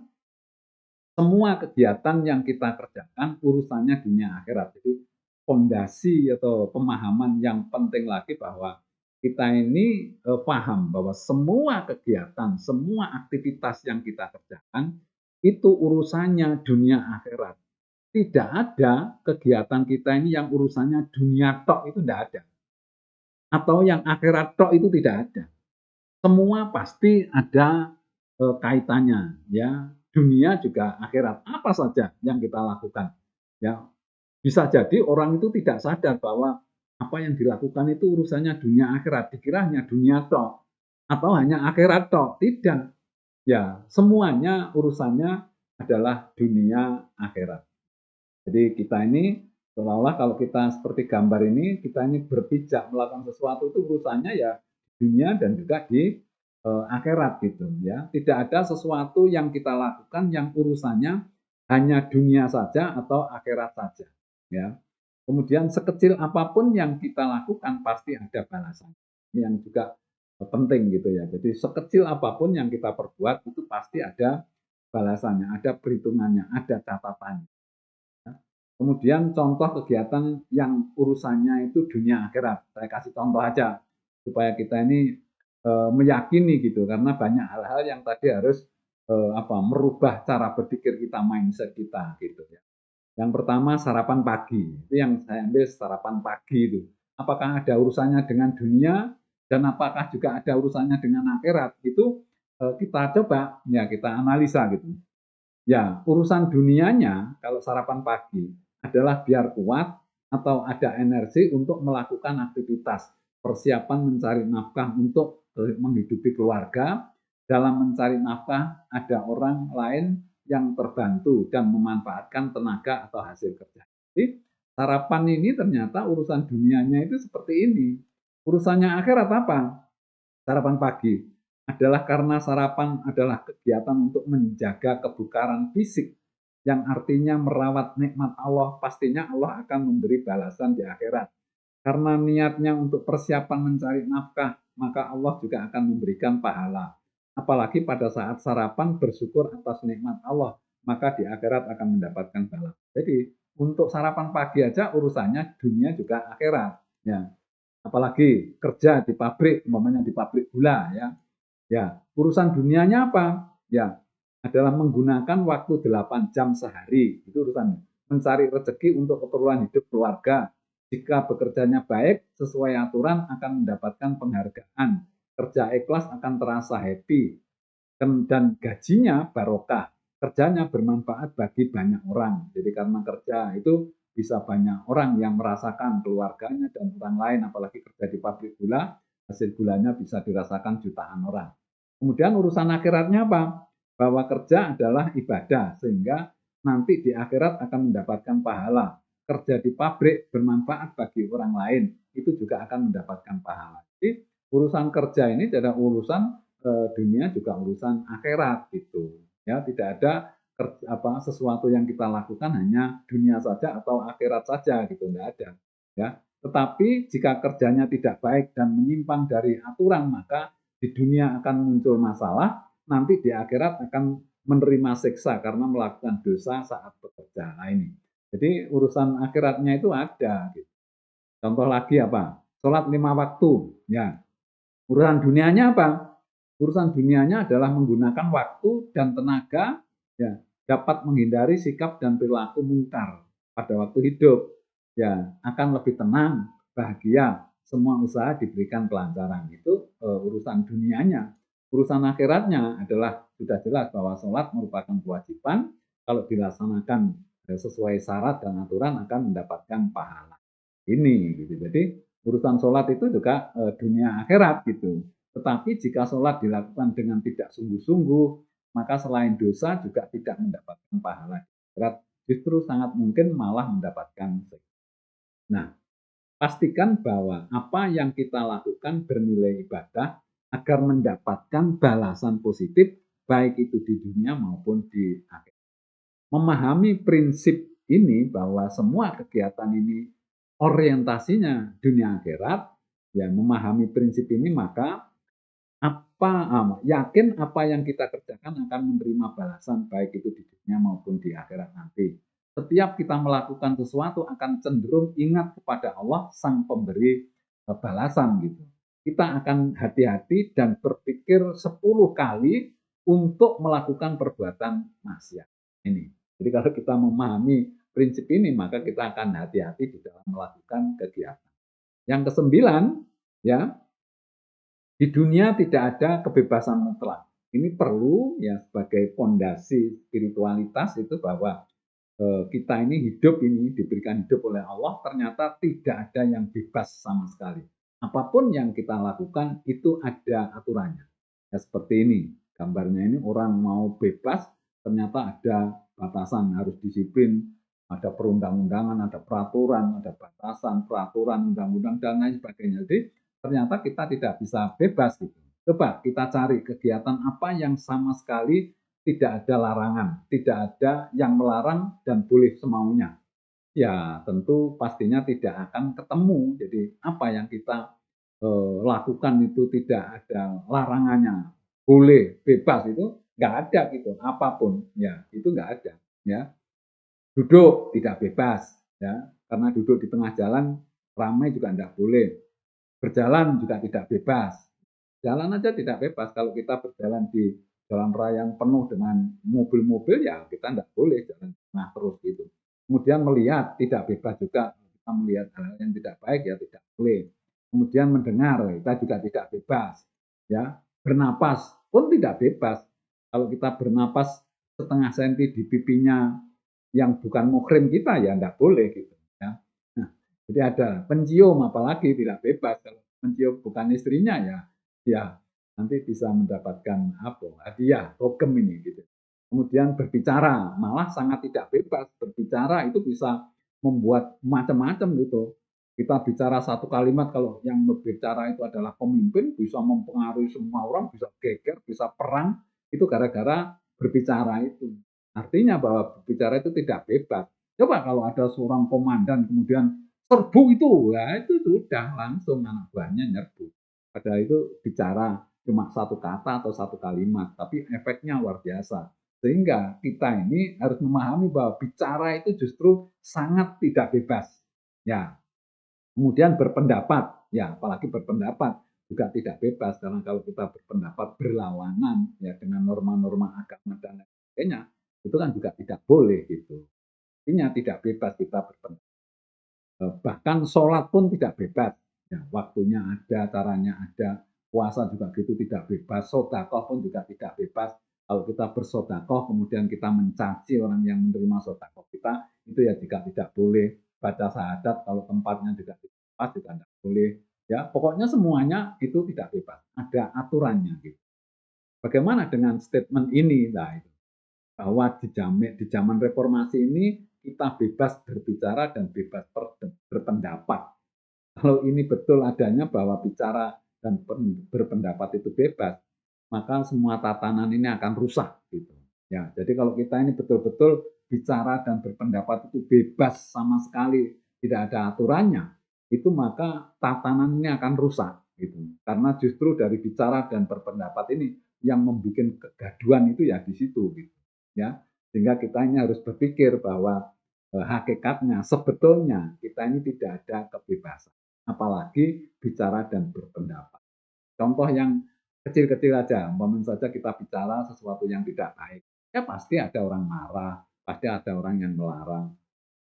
semua kegiatan yang kita kerjakan urusannya dunia akhirat. Jadi fondasi atau pemahaman yang penting lagi bahwa kita ini paham bahwa semua kegiatan, semua aktivitas yang kita kerjakan itu urusannya dunia akhirat. Tidak ada kegiatan kita ini yang urusannya dunia tok, itu tidak ada. Atau yang akhirat tok itu tidak ada. Semua pasti ada kaitannya ya. Dunia juga akhirat. Apa saja yang kita lakukan ya. Bisa jadi orang itu tidak sadar bahwa apa yang dilakukan itu urusannya dunia akhirat, dikira hanya dunia tok atau hanya akhirat tok. Tidak. Ya, semuanya urusannya adalah dunia akhirat. Jadi kita ini seolah-olah kalau kita seperti gambar ini, kita ini berpijak melakukan sesuatu itu urusannya ya dunia dan juga di akhirat gitu ya. Tidak ada sesuatu yang kita lakukan yang urusannya hanya dunia saja atau akhirat saja ya. Kemudian sekecil apapun yang kita lakukan pasti ada balasan. Ini yang juga penting gitu ya. Jadi sekecil apapun yang kita perbuat itu pasti ada balasannya, ada perhitungannya, ada catatannya. Kemudian contoh kegiatan yang urusannya itu dunia akhirat. Saya kasih contoh aja supaya kita ini meyakini gitu, karena banyak hal-hal yang tadi harus merubah cara berpikir kita, mindset kita gitu ya. Yang pertama sarapan pagi. Itu yang saya ambil, sarapan pagi itu. Apakah ada urusannya dengan dunia dan apakah juga ada urusannya dengan akhirat? Itu kita coba ya, kita analisa gitu. Ya, urusan dunianya kalau sarapan pagi adalah biar kuat atau ada energi untuk melakukan aktivitas, persiapan mencari nafkah untuk menghidupi keluarga. Dalam mencari nafkah ada orang lain yang terbantu dan memanfaatkan tenaga atau hasil kerja. Jadi sarapan ini ternyata urusan dunianya itu seperti ini. Urusannya akhirat apa? Sarapan pagi adalah karena sarapan adalah kegiatan untuk menjaga kebugaran fisik, yang artinya merawat nikmat Allah, pastinya Allah akan memberi balasan di akhirat. Karena niatnya untuk persiapan mencari nafkah, maka Allah juga akan memberikan pahala. Apalagi pada saat sarapan bersyukur atas nikmat Allah, maka di akhirat akan mendapatkan balasan. Jadi untuk sarapan pagi aja urusannya dunia juga akhirat. Ya, apalagi kerja di pabrik, umpamanya di pabrik gula ya. Ya, urusan dunianya apa? Ya, adalah menggunakan waktu 8 jam sehari. Itu urusan mencari rezeki untuk keperluan hidup keluarga. Jika bekerjanya baik, sesuai aturan akan mendapatkan penghargaan. Kerja ikhlas akan terasa happy. Dan gajinya barokah. Kerjanya bermanfaat bagi banyak orang. Jadi karena kerja itu bisa banyak orang yang merasakan, keluarganya dan orang lain, apalagi kerja di pabrik gula, hasil gulanya bisa dirasakan jutaan orang. Kemudian urusan akhiratnya apa? Bahwa kerja adalah ibadah, sehingga nanti di akhirat akan mendapatkan pahala. Kerja di pabrik bermanfaat bagi orang lain, itu juga akan mendapatkan pahala. Jadi urusan kerja ini adalah urusan dunia juga urusan akhirat gitu. Ya, tidak ada sesuatu yang kita lakukan hanya dunia saja atau akhirat saja gitu, enggak ada. Ya, tetapi jika kerjanya tidak baik dan menyimpang dari aturan, maka di dunia akan muncul masalah, nanti di akhirat akan menerima siksa karena melakukan dosa saat bekerja. Nah ini. Jadi urusan akhiratnya itu ada. Gitu. Contoh lagi apa? Sholat 5 waktu. Ya. Urusan dunianya apa? Urusan dunianya adalah menggunakan waktu dan tenaga ya dapat menghindari sikap dan perilaku mungkar pada waktu hidup. Ya, akan lebih tenang, bahagia, semua usaha diberikan kelancaran. Itu urusan dunianya. Urusan akhiratnya adalah sudah jelas bahwa sholat merupakan kewajiban. Kalau dilaksanakan sesuai syarat dan aturan akan mendapatkan pahala. Ini gitu. Jadi urusan sholat itu juga dunia akhirat gitu. Tetapi jika sholat dilakukan dengan tidak sungguh-sungguh, maka selain dosa juga tidak mendapatkan pahala akhirat. Justru sangat mungkin malah mendapatkan siksa. Nah, pastikan bahwa apa yang kita lakukan bernilai ibadah agar mendapatkan balasan positif baik itu di dunia maupun di akhirat. Memahami prinsip ini bahwa semua kegiatan ini orientasinya dunia akhirat, ya memahami prinsip ini maka yakin apa yang kita kerjakan akan menerima balasan baik itu di dunia maupun di akhirat nanti. Setiap kita melakukan sesuatu akan cenderung ingat kepada Allah sang pemberi balasan gitu. Kita akan hati-hati dan berpikir 10 kali untuk melakukan perbuatan maksiat. Ini. Jadi kalau kita memahami prinsip ini maka kita akan hati-hati di dalam melakukan kegiatan. Yang kesembilan, ya, di dunia tidak ada kebebasan mutlak. Ini perlu ya sebagai fondasi spiritualitas itu bahwa kita ini hidup ini diberikan hidup oleh Allah ternyata tidak ada yang bebas sama sekali. Apapun yang kita lakukan itu ada aturannya. Ya, seperti ini gambarnya ini orang mau bebas ternyata ada batasan harus disiplin, ada perundang-undangan, ada peraturan, ada batasan, peraturan, undang-undang dan lain sebagainya. Jadi ternyata kita tidak bisa bebas gitu. Coba kita cari kegiatan apa yang sama sekali tidak ada larangan, tidak ada yang melarang dan boleh semaunya. Ya, tentu pastinya tidak akan ketemu. Jadi apa yang kita lakukan itu tidak ada larangannya, boleh, bebas itu nggak ada gitu, apapun ya itu nggak ada. Ya, duduk tidak bebas, ya karena duduk di tengah jalan ramai juga nggak boleh. Berjalan juga tidak bebas. Jalan aja tidak bebas. Kalau kita berjalan di jalan raya yang penuh dengan mobil-mobil, ya kita tidak boleh jalan tengah terus gitu. Kemudian melihat tidak bebas juga. Kita melihat hal yang tidak baik ya tidak boleh. Kemudian mendengar kita juga tidak bebas. Ya, bernapas pun tidak bebas. Kalau kita bernapas setengah senti di pipinya yang bukan muhrim kita ya tidak boleh gitu. Ya. Nah, jadi ada pencium apalagi tidak bebas kalau mencium bukan istrinya ya, ya nanti bisa mendapatkan apa hadiah rogem ini gitu. Kemudian berbicara malah sangat tidak bebas, berbicara itu bisa membuat macam-macam gitu. Kita bicara satu kalimat kalau yang berbicara itu adalah pemimpin bisa mempengaruhi semua orang, bisa geger, bisa perang itu gara-gara berbicara itu. Artinya bahwa berbicara itu tidak bebas. Coba kalau ada seorang komandan kemudian serbu itu, ya itu sudah langsung anak buahnya nyerbu. Padahal itu bicara cuma satu kata atau satu kalimat, tapi efeknya luar biasa. Sehingga kita ini harus memahami bahwa bicara itu justru sangat tidak bebas. Ya, kemudian berpendapat, ya apalagi berpendapat juga tidak bebas karena kalau kita berpendapat berlawanan ya dengan norma-norma agama dan lain sebagainya itu kan juga tidak boleh gitu. Artinya tidak bebas kita berpendapat. Bahkan sholat pun tidak bebas. Ya, waktunya ada, caranya ada. Puasa juga gitu tidak bebas. Sodakoh pun juga tidak bebas. Kalau kita bersodakoh, kemudian kita mencaci orang yang menerima sodakoh kita, itu ya juga tidak boleh. Baca syahadat, kalau tempatnya juga tidak pas, juga tidak boleh. Ya, pokoknya semuanya itu tidak bebas. Ada aturannya gitu. Bagaimana dengan statement ini? Nah, itu bahwa di zaman reformasi ini kita bebas berbicara dan bebas berpendapat. Kalau ini betul adanya bahwa bicara dan berpendapat itu bebas, maka semua tatanan ini akan rusak gitu. Ya, jadi kalau kita ini betul-betul bicara dan berpendapat itu bebas sama sekali, tidak ada aturannya, itu maka tatanan ini akan rusak gitu. Karena justru dari bicara dan berpendapat ini yang membuat kegaduhan itu ya di situ gitu. Ya, sehingga kita ini harus berpikir bahwa hakikatnya sebetulnya kita ini tidak ada kebebasan, apalagi bicara dan berpendapat. Contoh yang kecil-kecil aja, umpamanya saja kita bicara sesuatu yang tidak baik, ya pasti ada orang marah, pasti ada orang yang melarang.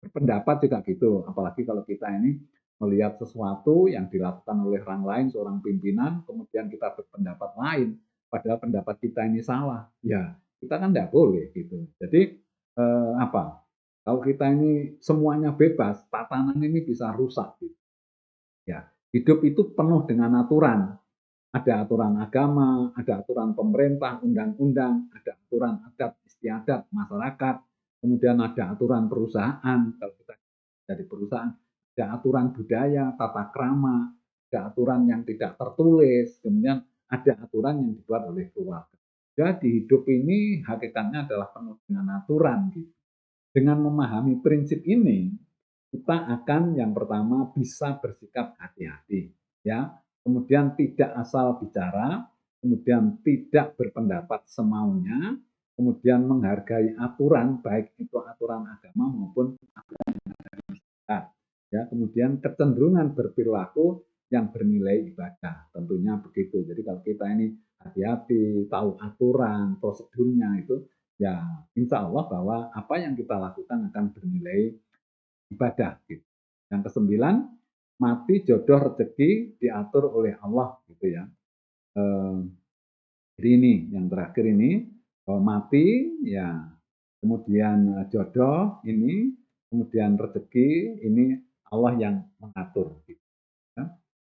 Berpendapat juga gitu, apalagi kalau kita ini melihat sesuatu yang dilakukan oleh orang lain, seorang pimpinan, kemudian kita berpendapat lain, padahal pendapat kita ini salah, ya kita kan tidak boleh gitu. Jadi apa? Kalau kita ini semuanya bebas, tatanan ini bisa rusak. Gitu. Ya, hidup itu penuh dengan aturan. Ada aturan agama, ada aturan pemerintah, undang-undang, ada aturan adat istiadat masyarakat, kemudian ada aturan perusahaan, kalau kita dari perusahaan, ada aturan budaya, tata krama, ada aturan yang tidak tertulis, kemudian ada aturan yang dibuat oleh keluarga. Jadi hidup ini hakikatnya adalah penuh dengan aturan. Gitu. Dengan memahami prinsip ini, kita akan yang pertama bisa bersikap hati-hati, ya. Kemudian tidak asal bicara, kemudian tidak berpendapat semaunya, kemudian menghargai aturan, baik itu aturan agama maupun ibadah. Ya, kemudian kecenderungan berperilaku yang bernilai ibadah, tentunya begitu. Jadi kalau kita ini hati-hati, tahu aturan, prosedurnya itu, ya insya Allah bahwa apa yang kita lakukan akan bernilai ibadah. Gitu. Yang kesembilan, mati jodoh rezeki diatur oleh Allah gitu ya. Jadi ini yang terakhir ini mati ya, kemudian jodoh ini, kemudian rezeki ini Allah yang mengatur. Gitu, ya.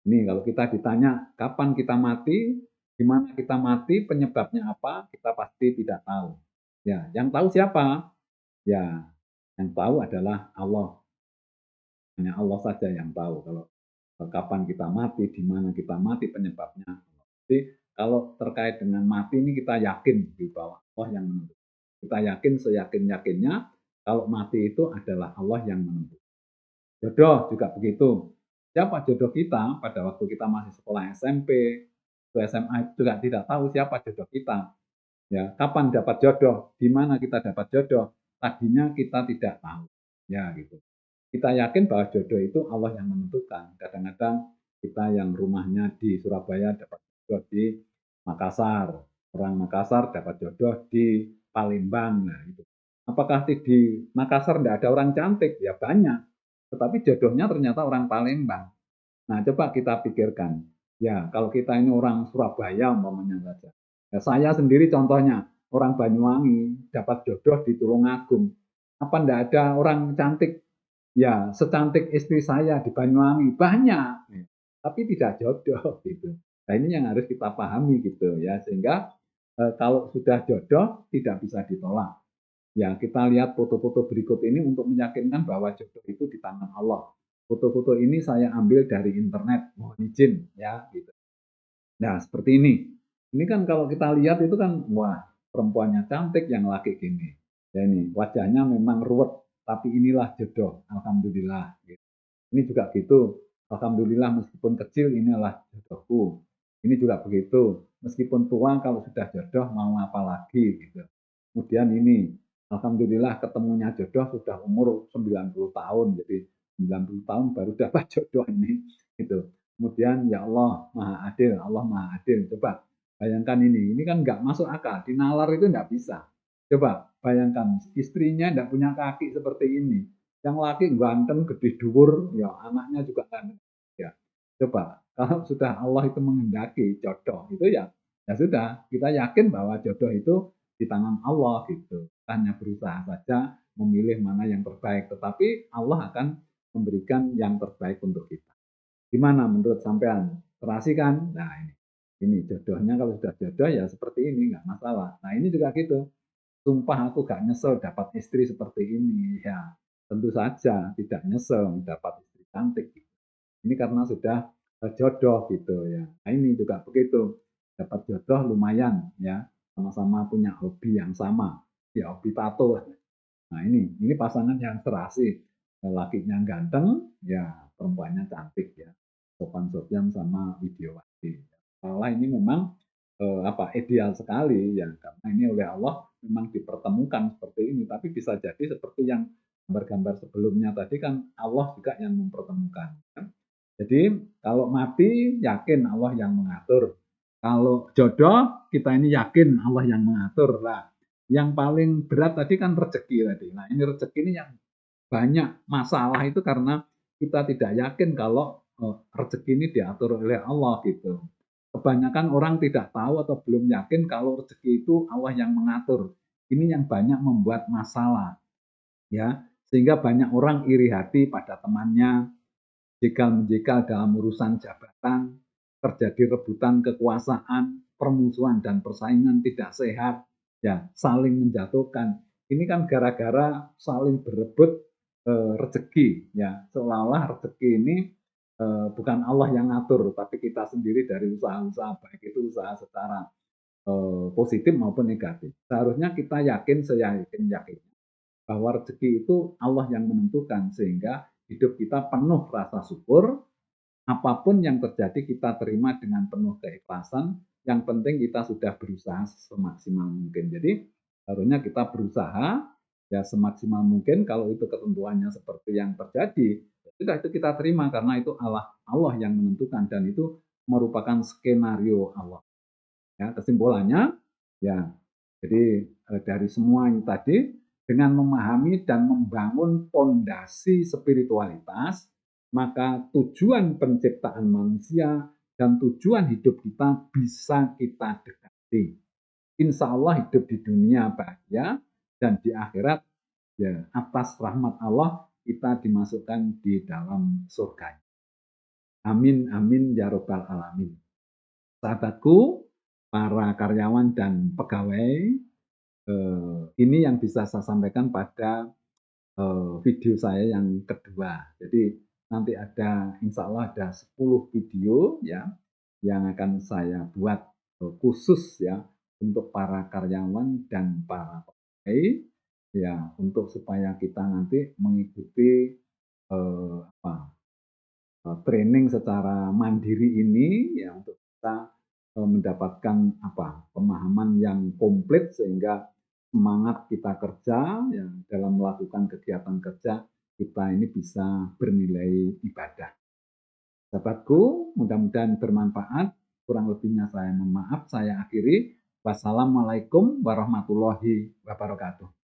Ini kalau kita ditanya kapan kita mati, di mana kita mati, penyebabnya apa, kita pasti tidak tahu. Ya, yang tahu siapa? Ya, yang tahu adalah Allah. Hanya Allah saja yang tahu kalau kapan kita mati, di mana kita mati, penyebabnya. Jadi kalau terkait dengan mati ini kita yakin di bawah Allah yang menentukan. Kita yakin seyakin-yakinnya kalau mati itu adalah Allah yang menentukan. Jodoh juga begitu. Siapa jodoh kita pada waktu kita masih sekolah SMP, SMA juga tidak tahu siapa jodoh kita. Ya, kapan dapat jodoh, di mana kita dapat jodoh, tadinya kita tidak tahu. Ya, gitu. Kita yakin bahwa jodoh itu Allah yang menentukan. Kadang-kadang kita yang rumahnya di Surabaya dapat jodoh di Makassar, orang Makassar dapat jodoh di Palembang. Nah, itu. Apakah di Makassar tidak ada orang cantik? Ya banyak. Tetapi jodohnya ternyata orang Palembang. Nah, coba kita pikirkan. Ya, kalau kita ini orang Surabaya umpamanya saja. Ya, saya sendiri contohnya, orang Banyuwangi dapat jodoh di Tulungagung. Apa enggak ada orang cantik ya secantik istri saya di Banyuwangi? Banyak, tapi tidak jodoh gitu. Nah, ini yang harus kita pahami gitu ya, sehingga kalau sudah jodoh tidak bisa ditolak. Ya, kita lihat foto-foto berikut ini untuk meyakinkan bahwa jodoh itu di tangan Allah. Foto-foto ini saya ambil dari internet, mohon izin ya gitu. Nah, seperti ini. Ini kan kalau kita lihat itu kan wah, perempuannya cantik, yang laki gini. Ya ini, wajahnya memang ruwet, tapi inilah jodoh, alhamdulillah gitu. Ini juga gitu. Alhamdulillah meskipun kecil inilah jodohku. Ini juga begitu. Meskipun tua kalau sudah jodoh mau apa lagi gitu. Kemudian ini, alhamdulillah ketemunya jodoh sudah umur 90 tahun. Jadi 90 tahun baru dapat jodoh ini gitu. Kemudian ya Allah Maha Adil, Allah Maha Adil. Coba bayangkan ini kan nggak masuk akal. Di nalar itu nggak bisa. Coba bayangkan istrinya nggak punya kaki seperti ini. Yang laki ganteng, gede dhuwur, ya anaknya juga ganteng. Ya, coba kalau sudah Allah itu menghendaki jodoh itu ya, ya sudah kita yakin bahwa jodoh itu di tangan Allah gitu. Kita hanya berusaha saja memilih mana yang terbaik, tetapi Allah akan memberikan yang terbaik untuk kita. Gimana menurut sampean? Terasi kan? Nah ini jodohnya kalau sudah jodoh ya seperti ini nggak masalah. Nah ini juga gitu. Sumpah aku gak nyesel dapat istri seperti ini. Ya, tentu saja tidak nyesel dapat istri cantik. Ini karena sudah jodoh gitu ya. Nah, ini juga begitu. dapat jodoh lumayan ya, sama-sama punya hobi yang sama, ya hobi tato. Nah ini pasangan yang serasi, lakinya ganteng, ya perempuannya cantik ya, sopan santun sama widiawati. Malah ini memang ideal sekali ya, karena ini oleh Allah memang dipertemukan seperti ini. Tapi bisa jadi seperti yang gambar-gambar sebelumnya tadi kan Allah juga yang mempertemukan. Ya. Jadi kalau mati yakin Allah yang mengatur. Kalau jodoh kita ini yakin Allah yang mengatur. Nah, yang paling berat tadi kan rezeki tadi. Nah, ini rezeki ini yang banyak masalah itu karena kita tidak yakin kalau rezeki ini diatur oleh Allah gitu. Kebanyakan orang tidak tahu atau belum yakin kalau rezeki itu Allah yang mengatur. Ini yang banyak membuat masalah, ya. Sehingga banyak orang iri hati pada temannya, jegal-menjegal dalam urusan jabatan, terjadi rebutan kekuasaan, permusuhan dan persaingan tidak sehat, ya, saling menjatuhkan. Ini kan gara-gara saling berebut rezeki, ya, seolah-olah rezeki ini bukan Allah yang ngatur, tapi kita sendiri dari usaha-usaha, baik itu usaha secara positif maupun negatif. Seharusnya kita yakin, seyakin-yakinnya bahwa rezeki itu Allah yang menentukan, sehingga hidup kita penuh rasa syukur, apapun yang terjadi kita terima dengan penuh keikhlasan, yang penting kita sudah berusaha semaksimal mungkin. Jadi harusnya kita berusaha ya semaksimal mungkin, kalau itu ketentuannya seperti yang terjadi, sudah itu kita terima karena itu Allah yang menentukan dan itu merupakan skenario Allah. Ya, kesimpulannya ya jadi dari semua ini tadi, dengan memahami dan membangun pondasi spiritualitas, maka tujuan penciptaan manusia dan tujuan hidup kita bisa kita dekati. Insya Allah hidup di dunia bahagia dan di akhirat ya atas rahmat Allah kita dimasukkan di dalam surga. Amin amin ya robbal alamin. Sahabatku, para karyawan dan pegawai, ini yang bisa saya sampaikan pada video saya yang kedua. Jadi nanti ada insya Allah ada 10 video ya yang akan saya buat khusus ya untuk para karyawan dan para pegawai ya untuk supaya kita nanti mengikuti training secara mandiri ini ya untuk kita mendapatkan pemahaman yang komplit sehingga semangat kita kerja ya dalam melakukan kegiatan kerja kita ini bisa bernilai ibadah. Sahabatku, mudah-mudahan bermanfaat. Kurang lebihnya saya mohon maaf. Saya akhiri. Wassalamualaikum warahmatullahi wabarakatuh.